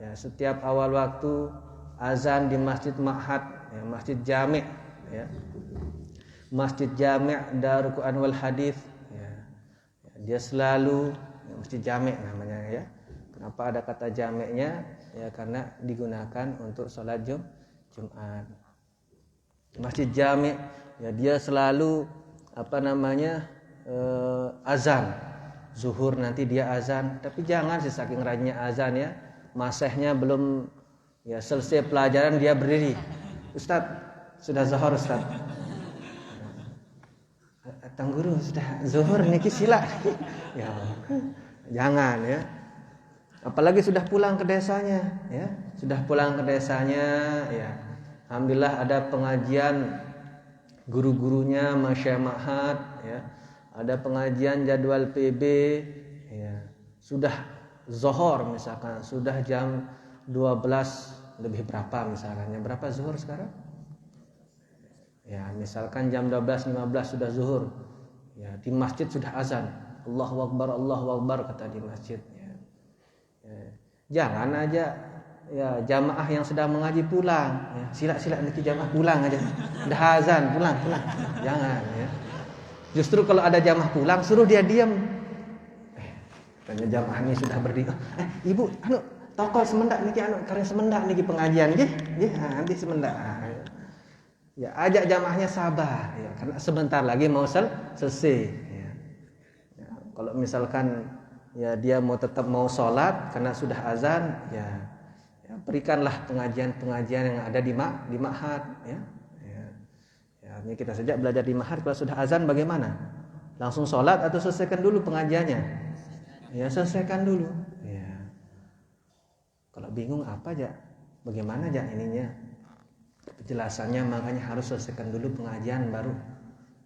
ya. Setiap awal waktu azan di masjid ma'had ya, masjid jami' ya, masjid jami' Darul Quran wal Hadis ya. Dia selalu ya, masjid jami' namanya ya. Kenapa ada kata jami'nya ya, karena digunakan untuk sholat Jumat. Masjid jami' ya, dia selalu azan zuhur, nanti dia azan. Tapi jangan saking rajinnya azan ya, masehnya belum ya selesai pelajaran dia berdiri, Ustaz sudah zuhur Ustaz. Tang guru sudah zuhur niki sila. Ya, jangan ya. Apalagi sudah pulang ke desanya ya, sudah pulang ke desanya ya. Alhamdulillah ada pengajian guru-gurunya masyayikh ma'had ya. Ada pengajian jadwal PB ya. Sudah zuhur misalkan, sudah jam 12 lebih berapa misalkan. Berapa zuhur sekarang? Ya, misalkan jam 12.15 sudah zuhur. Ya, di masjid sudah azan. Allahu Akbar kata di masjid ya. Ya, jangan aja ya jamaah yang sedang mengaji pulang ya. Sila nanti jamaah pulang aja. Udah azan, pulang. Jangan ya. Justru kalau ada jamaah pulang suruh dia diam. Tanya jamaah ini sudah berdiri. Ibu tokol semendak niki karena semendak niki pengajian nggih. Nggih, nanti semendak. Ya, ajak jamaahnya sabar ya, karena sebentar lagi mau selesai ya. Ya, kalau misalkan ya dia tetap mau sholat karena sudah azan ya, berikanlah pengajian-pengajian yang ada di ma'had ya. Ya, ini kita sejak belajar di ma'had, kalau sudah azan bagaimana? Langsung sholat atau selesaikan dulu pengajiannya? Ya, selesaikan dulu ya. Kalau bingung apa aja, bagaimana aja ininya penjelasannya, makanya harus selesaikan dulu pengajian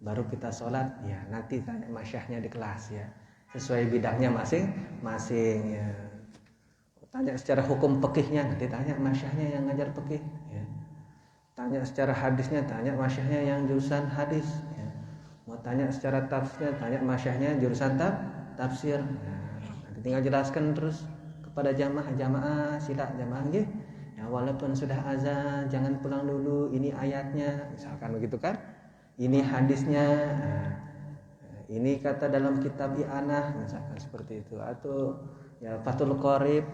baru kita sholat ya. Nanti tanya masyaihnya di kelas ya, sesuai bidangnya masing-masing ya. Tanya secara hukum fikihnya, nanti tanya masyaihnya yang ngajar fikih ya. Tanya secara hadisnya, tanya masyaihnya yang jurusan hadis ya. Mau tanya secara tafsirnya, tanya masyaihnya jurusan tafsir ya. Nanti tinggal jelaskan terus kepada jamaah sila jamaah nggih. Ya, walaupun sudah azan jangan pulang dulu, ini ayatnya misalkan begitu kan ini hadisnya, ini kata dalam kitab I'anah misalkan seperti itu, atau ya Fathul Qorib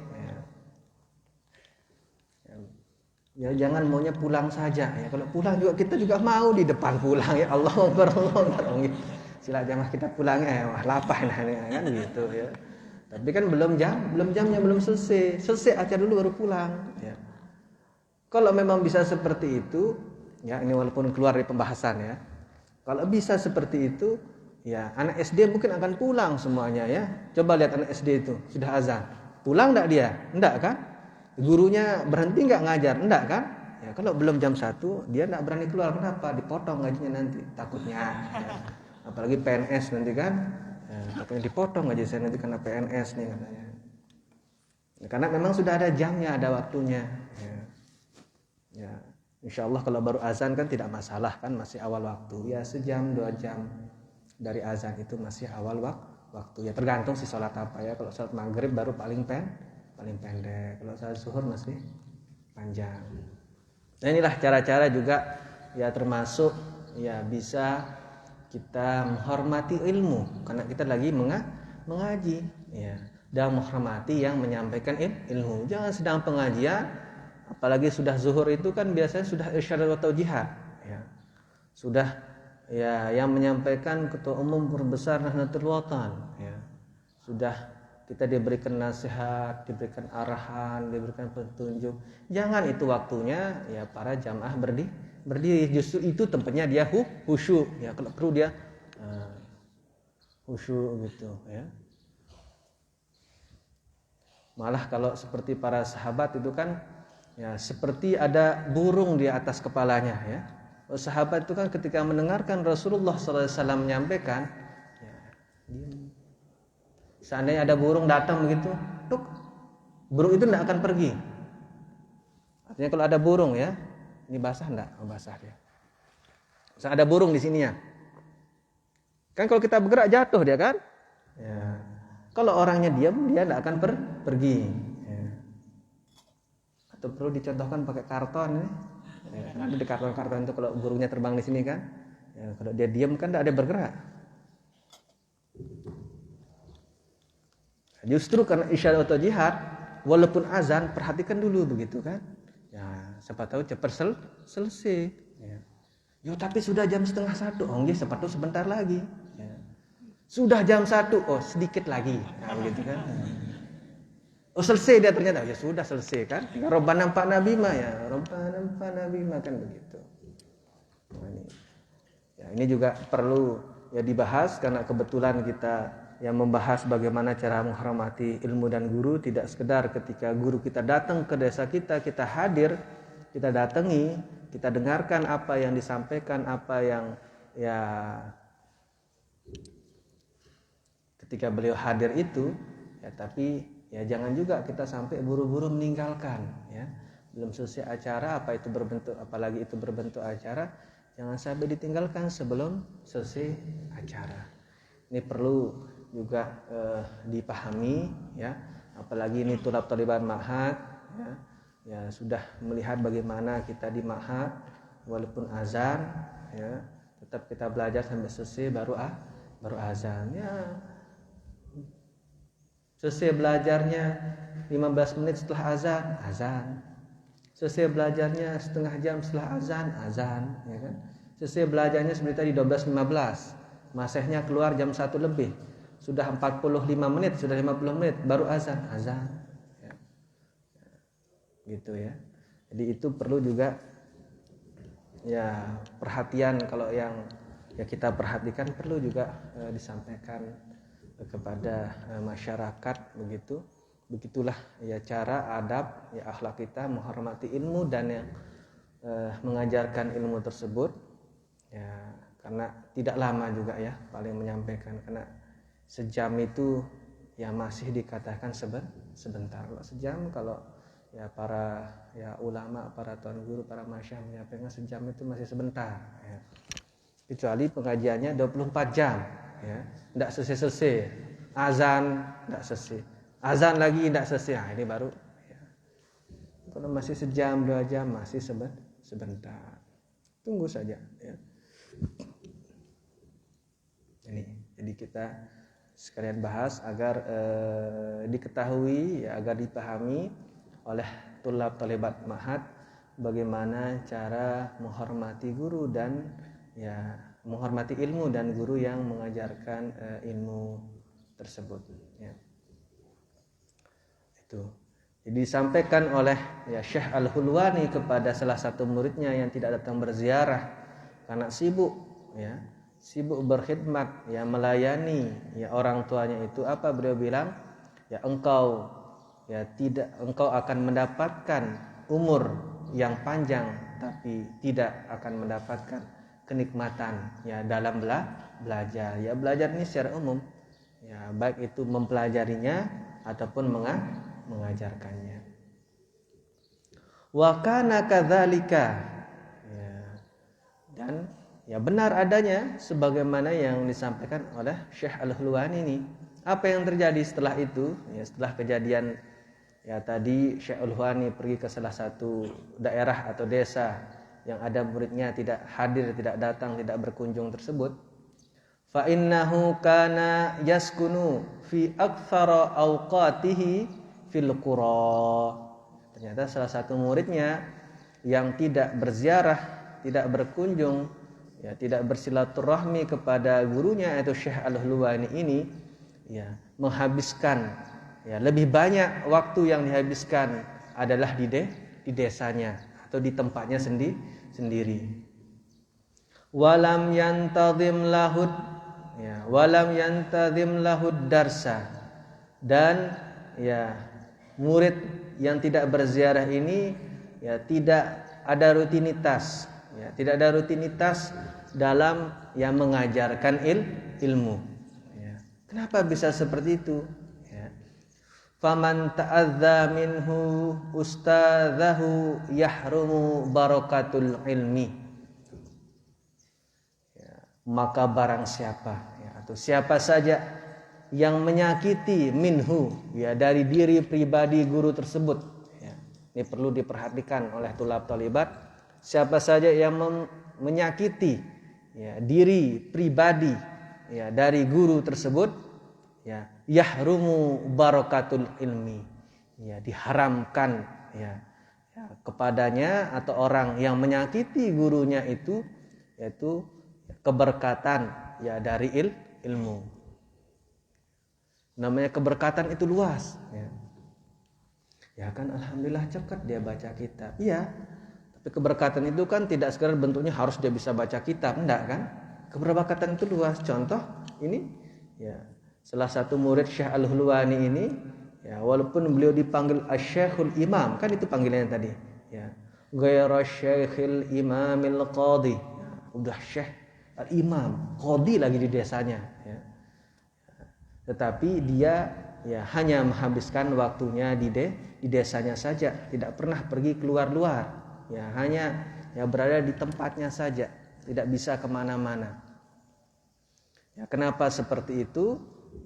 ya jangan maunya pulang saja ya. Kalau pulang juga kita juga mau di depan pulang ya, Allahu Akbar sila jamaah kita pulang ya, wah lapar nah, kan gitu ya. Tapi kan belum jamnya belum selesai acara dulu baru pulang ya. Kalau memang bisa seperti itu ya, ini walaupun keluar dari pembahasan ya, kalau bisa seperti itu ya, anak SD mungkin akan pulang semuanya ya. Coba lihat anak SD itu sudah azan, pulang enggak dia? Enggak kan? Gurunya berhenti enggak ngajar? Enggak kan? Ya, kalau belum jam 1 dia enggak berani keluar. Kenapa? Dipotong gajinya nanti takutnya ya. Apalagi PNS nanti kan ya, takutnya dipotong gaji saya nanti karena PNS nih katanya ya, karena memang sudah ada jamnya, ada waktunya ya. Insya Allah kalau baru azan kan tidak masalah kan, masih awal waktu ya, sejam 2 jam dari azan itu masih awal waktu ya, tergantung si sholat apa ya. Kalau sholat maghrib baru paling pendek, kalau sholat zuhur masih panjang. Nah inilah cara-cara juga ya, termasuk ya bisa kita menghormati ilmu karena kita lagi mengaji ya, dan menghormati yang menyampaikan ilmu. Jangan sedang pengajian, apalagi sudah zuhur itu kan biasanya sudah irsyad wa taujihat ya, sudah ya yang menyampaikan ketua umum Perbesar Nahdlatul Watan ya, sudah kita diberikan nasihat, diberikan arahan, diberikan petunjuk. Jangan itu waktunya ya para jamaah berdiri, justru itu tempatnya dia khusyuk ya, kalau perlu dia khusyuk gitu ya. Malah kalau seperti para sahabat itu kan ya, seperti ada burung di atas kepalanya ya. Sahabat itu kan ketika mendengarkan Rasulullah SAW menyampaikan ya, seandainya ada burung datang begitu, tuk, burung itu tidak akan pergi. Artinya kalau ada burung ya, ini basah enggak? Oh, basah dia. Misalnya ada burung di sini ya, kan kalau kita bergerak jatuh dia kan ya. Kalau orangnya diam, dia tidak akan pergi ya. Atau perlu dicontohkan pakai karton ya. Ya, ada di karton-karton itu kalau burungnya terbang di sini kan ya, kalau dia diam kan tidak ada bergerak. Justru karena isyarat atau jihad, walaupun azan perhatikan dulu begitu kan ya, siapa tahu cepat selesai ya. Yo tapi sudah jam 12:30, oh nggih siapa tahu sebentar lagi ya. Sudah jam 1, oh sedikit lagi nah, begitu kan. Oh selesai dia ternyata, ya sudah selesai kan. Robbana fa'na bima ya, Robbana fa'na bima kan begitu. Nah, ini juga perlu ya dibahas karena kebetulan kita yang membahas bagaimana cara menghormati ilmu dan guru. Tidak sekedar ketika guru kita datang ke desa kita hadir, kita datangi, kita dengarkan apa yang disampaikan, apa yang ya ketika beliau hadir itu ya, tapi ya jangan juga kita sampai buru-buru meninggalkan ya. Belum selesai acara apa itu berbentuk, apalagi itu berbentuk acara, jangan sampai ditinggalkan sebelum selesai acara. Ini perlu juga dipahami ya, apalagi ini tulab taliban ma'had ya. Ya sudah melihat bagaimana kita di ma'had walaupun azan ya, tetap kita belajar sampai selesai baru azan ya. Selesai belajarnya 15 menit setelah azan. Selesai belajarnya setengah jam setelah azan ya kan. Selesai belajarnya seperti tadi 12.15. Masehnya keluar jam 1 lebih. Sudah 45 menit, sudah 50 menit baru azan ya. Gitu ya. Jadi itu perlu juga ya perhatian, kalau yang ya kita perhatikan perlu juga disampaikan kepada masyarakat begitu. Begitulah ya cara adab ya akhlak kita menghormati ilmu dan yang mengajarkan ilmu tersebut ya, karena tidak lama juga ya paling menyampaikan, karena sejam itu ya masih dikatakan sebentar. Kalau sejam, kalau ya para ya ulama, para tuan guru, para masyayikh menyampaikan sejam itu masih sebentar ya. Kecuali pengajiannya 24 jam ya, tidak selesai azan, tidak selesai azan lagi, tidak selesai. Nah, ini baru ya. Kalau masih sejam 2 jam masih sebentar, tunggu saja ya. Ini. Jadi kita sekalian bahas agar diketahui, ya, agar dipahami oleh tulab talibat ma'had bagaimana cara menghormati guru dan ya menghormati ilmu dan guru yang mengajarkan ilmu tersebut. Ya. Itu. Jadi disampaikan oleh ya Syekh Al-Hulwani kepada salah satu muridnya yang tidak datang berziarah karena sibuk, ya, sibuk berkhidmat, ya, melayani ya orang tuanya itu. Apa beliau bilang? Ya, engkau akan mendapatkan umur yang panjang tapi tidak akan mendapatkan kenikmatan ya dalam belajar. Ya, belajar ini secara umum, ya, baik itu mempelajarinya ataupun mengajarkannya. Wa kana kadzalika, ya, dan ya benar adanya sebagaimana yang disampaikan oleh Syekh Al-Hulwani ini. Apa yang terjadi setelah itu? Ya, setelah kejadian ya tadi Syekh Al-Hulwani pergi ke salah satu daerah atau desa yang ada muridnya tidak hadir, tidak datang, tidak berkunjung tersebut. Fa innahu kana yaskunu fi aktsara awqatihi fil qura. Ternyata salah satu muridnya yang tidak berziarah, tidak berkunjung, ya, tidak bersilaturahmi kepada gurunya yaitu Syekh Al-Hulwani ini, ya, menghabiskan ya lebih banyak waktu yang dihabiskan adalah di desanya atau di tempatnya sendiri. Walam yantazim lahud, ya, walam yantazim lahud darsa, dan ya murid yang tidak berziarah ini ya tidak ada rutinitas, ya, tidak ada rutinitas dalam yang mengajarkan ilmu. Ya. Kenapa bisa seperti itu? Ya. Faman ta'adza minhu ustadzahu yahrumu barakatul ilmi. Ya. Maka barang siapa, ya, atau siapa saja yang menyakiti minhu, ya, dari diri pribadi guru tersebut, ya. Ini perlu diperhatikan oleh tulab talibat. Siapa saja yang menyakiti ya diri pribadi ya dari guru tersebut, ya, yahrumu barakatul ilmi, ya, diharamkan ya kepadanya atau orang yang menyakiti gurunya itu yaitu keberkatan ya dari ilmu. Namanya keberkatan itu luas, ya. Ya kan, alhamdulillah cepat dia baca kitab. Iya, tapi keberkatan itu kan tidak sekedar bentuknya harus dia bisa baca kitab, enggak kan? Keberkatan itu luas. Contoh ini, ya, salah satu murid Syekh Al-Hulwani ini, ya, walaupun beliau dipanggil Asy-Syekhul Imam, kan itu panggilannya tadi, ya. Ghairu Syekhil Imamil Qadhi. Ya, udah Syekh Al-Imam, qadhi lagi di desanya, ya. Tetapi dia ya hanya menghabiskan waktunya di desanya saja, tidak pernah pergi keluar-luar, ya, hanya ya berada di tempatnya saja, tidak bisa kemana-mana. Ya, kenapa seperti itu?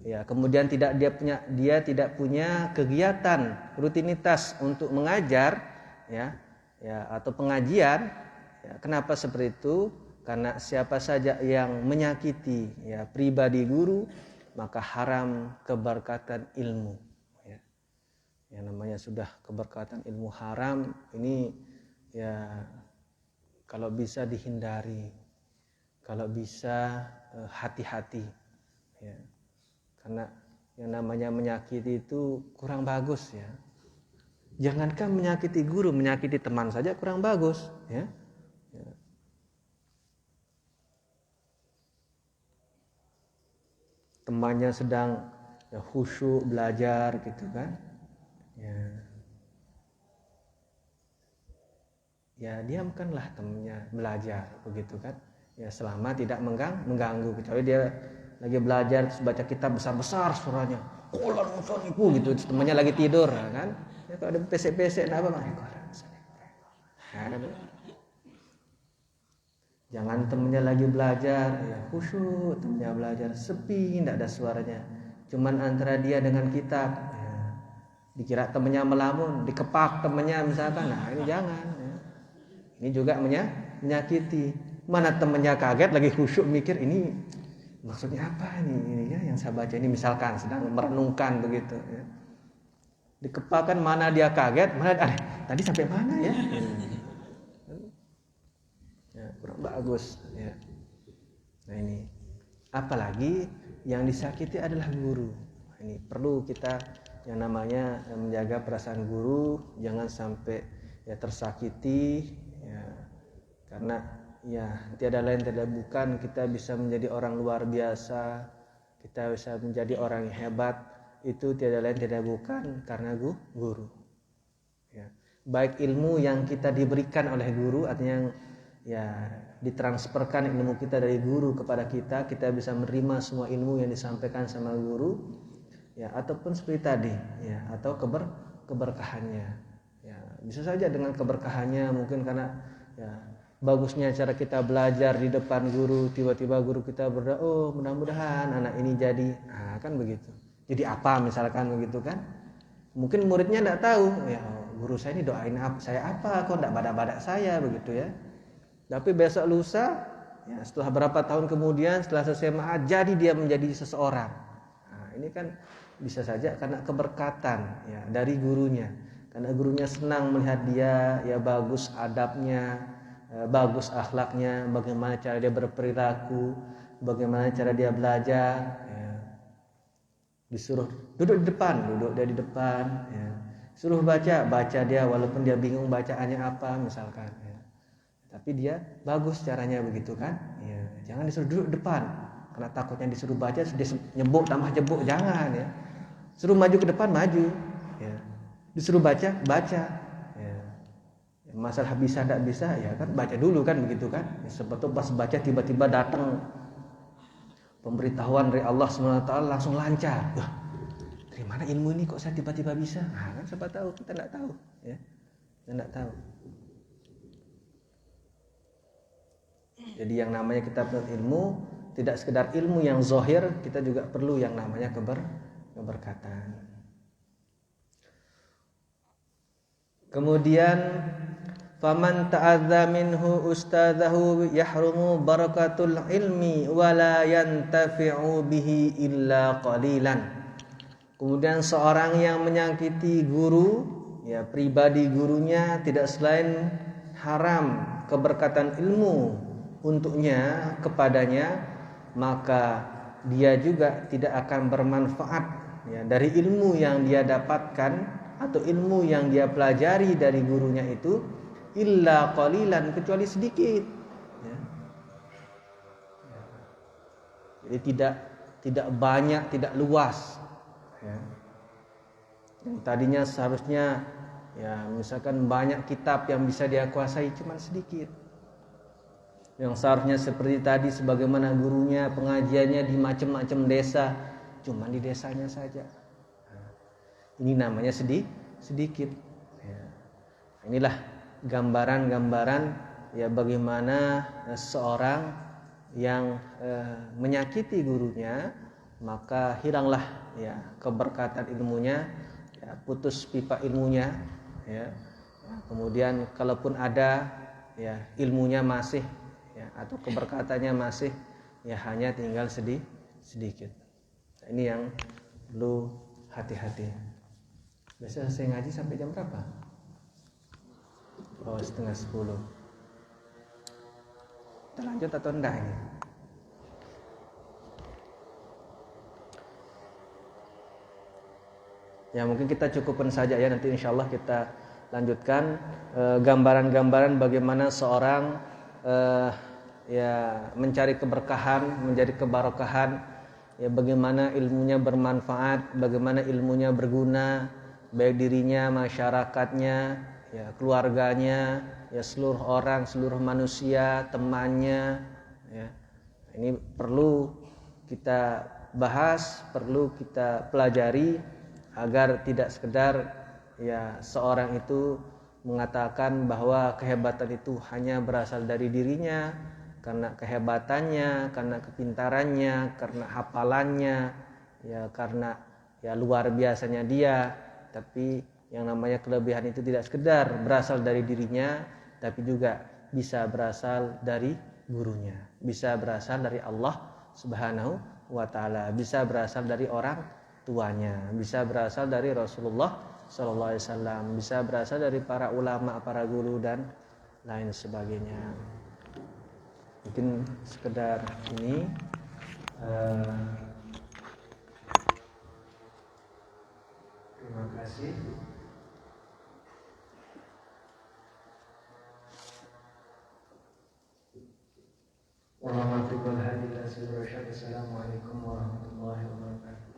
Ya, kemudian dia tidak punya kegiatan rutinitas untuk mengajar, ya atau pengajian. Ya, kenapa seperti itu? Karena siapa saja yang menyakiti ya pribadi guru, maka haram keberkatan ilmu. Ya. Yang namanya sudah keberkatan ilmu haram, ini ya kalau bisa dihindari, kalau bisa hati-hati. Ya. Karena yang namanya menyakiti itu kurang bagus, ya. Jangankan menyakiti guru, menyakiti teman saja kurang bagus, ya. Ya. Temannya sedang ya khusyuk belajar gitu kan, ya diamkanlah temannya belajar begitu kan, ya selama tidak mengganggu. Kecuali dia lagi belajar terus baca kitab besar-besar suaranya, kolan musaniku gitu, temannya lagi tidur kan, ya kalau ada pesek-pesek apa mah kolan musaniku. Jangan temennya lagi belajar, ya khusyuk, temennya belajar sepi, tidak ada suaranya, cuman antara dia dengan kitab, ya. Dikira temennya melamun, dikepak temennya misalkan, nah ini jangan, ya. Ini juga menyakiti. Mana temennya kaget lagi khusyuk mikir ini maksudnya apa ini ya yang saya baca ini, misalkan sedang merenungkan begitu ya. Dikepakan mana dia kaget, mana tadi sampai mana ya? Ya, kurang bagus ya. Nah ini, apalagi yang disakiti adalah guru. Ini perlu kita yang namanya menjaga perasaan guru, jangan sampai ya tersakiti ya, karena ya tiada lain tiada bukan kita bisa menjadi orang luar biasa, kita bisa menjadi orang yang hebat, itu tiada lain tiada bukan karena guru ya. Baik ilmu yang kita diberikan oleh guru, artinya ya ditransferkan ilmu kita dari guru kepada kita, kita bisa menerima semua ilmu yang disampaikan sama guru ya, ataupun seperti tadi ya, atau keberkahannya ya, bisa saja dengan keberkahannya mungkin karena ya bagusnya cara kita belajar di depan guru, tiba-tiba guru kita berdoa, oh mudah-mudahan anak ini jadi, nah kan begitu, jadi apa misalkan begitu kan, mungkin muridnya tidak tahu ya, guru saya ini doain saya apa, kok tidak badak-badak saya begitu ya. Tapi besok lusa ya, setelah berapa tahun kemudian setelah selesai ma'ad, jadi dia menjadi seseorang. Nah, ini kan bisa saja karena keberkatan ya dari gurunya, karena gurunya senang melihat dia ya bagus adabnya, bagus akhlaknya, bagaimana cara dia berperilaku, bagaimana cara dia belajar ya. Disuruh duduk di depan ya. Suruh baca dia walaupun dia bingung bacaannya apa misalkan ya. Tapi dia bagus caranya begitu kan ya. Jangan disuruh duduk depan karena takutnya disuruh baca dia nyebuk tambah jebuk, jangan ya. Suruh maju ke depan maju ya. Disuruh baca ya. Masalah bisa tidak bisa ya kan baca dulu kan begitu kan ya, sebetulnya pas baca tiba-tiba datang pemberitahuan dari Allah SWT langsung lancar. Wah, dari mana ilmu ini kok saya tiba-tiba bisa? Nah kan siapa tahu, kita tidak tahu ya, kita tidak tahu. Jadi yang namanya kita penuntut ilmu tidak sekedar ilmu yang zahir, kita juga perlu yang namanya keberkatan. Kemudian faman ta'adza minhu ustadzahu yahrumu barakatul ilmi wala yantafi'u bihi illa qalilan. Kemudian seorang yang menyakiti guru ya, pribadi gurunya, tidak selain haram keberkatan ilmu untuknya kepadanya, maka dia juga tidak akan bermanfaat ya, dari ilmu yang dia dapatkan atau ilmu yang dia pelajari dari gurunya itu illa qalilan, kecuali sedikit ya. Jadi tidak banyak, tidak luas ya. Yang tadinya seharusnya ya misalkan banyak kitab yang bisa dia kuasai, cuma sedikit. Yang seharusnya seperti tadi sebagaimana gurunya pengajiannya di macam-macam desa, cuma di desanya saja. Ini namanya sedikit ya. Inilah gambaran-gambaran ya bagaimana seorang yang menyakiti gurunya, maka hilanglah ya keberkatan ilmunya ya, putus pipa ilmunya ya. Kemudian kalaupun ada ya ilmunya masih ya, atau keberkatannya masih ya hanya tinggal sedikit. Nah, ini yang perlu hati-hati. Biasa saya ngaji sampai jam berapa? Oh, 9:30. Kita lanjut atau enggak ini? Ya mungkin kita cukupkan saja ya, nanti insya Allah kita lanjutkan gambaran-gambaran bagaimana seorang ya mencari keberkahan, menjadi kebarokahan, ya bagaimana ilmunya bermanfaat, bagaimana ilmunya berguna baik dirinya, masyarakatnya, ya keluarganya, ya seluruh orang, seluruh manusia, temannya ya. Ini perlu kita bahas, perlu kita pelajari agar tidak sekedar ya seorang itu mengatakan bahwa kehebatan itu hanya berasal dari dirinya, karena kehebatannya, karena kepintarannya, karena hafalannya, ya karena ya luar biasanya dia. Tapi yang namanya kelebihan itu tidak sekedar berasal dari dirinya, tapi juga bisa berasal dari gurunya, bisa berasal dari Allah Subhanahu wa taala. Bisa berasal dari orang tuanya, bisa berasal dari Rasulullah sallallahu alaihi wasallam, bisa berasal dari para ulama, para guru dan lain sebagainya. Mungkin sekedar ini terima kasih. Wassalamualaikum warahmatullahi wabarakatuh.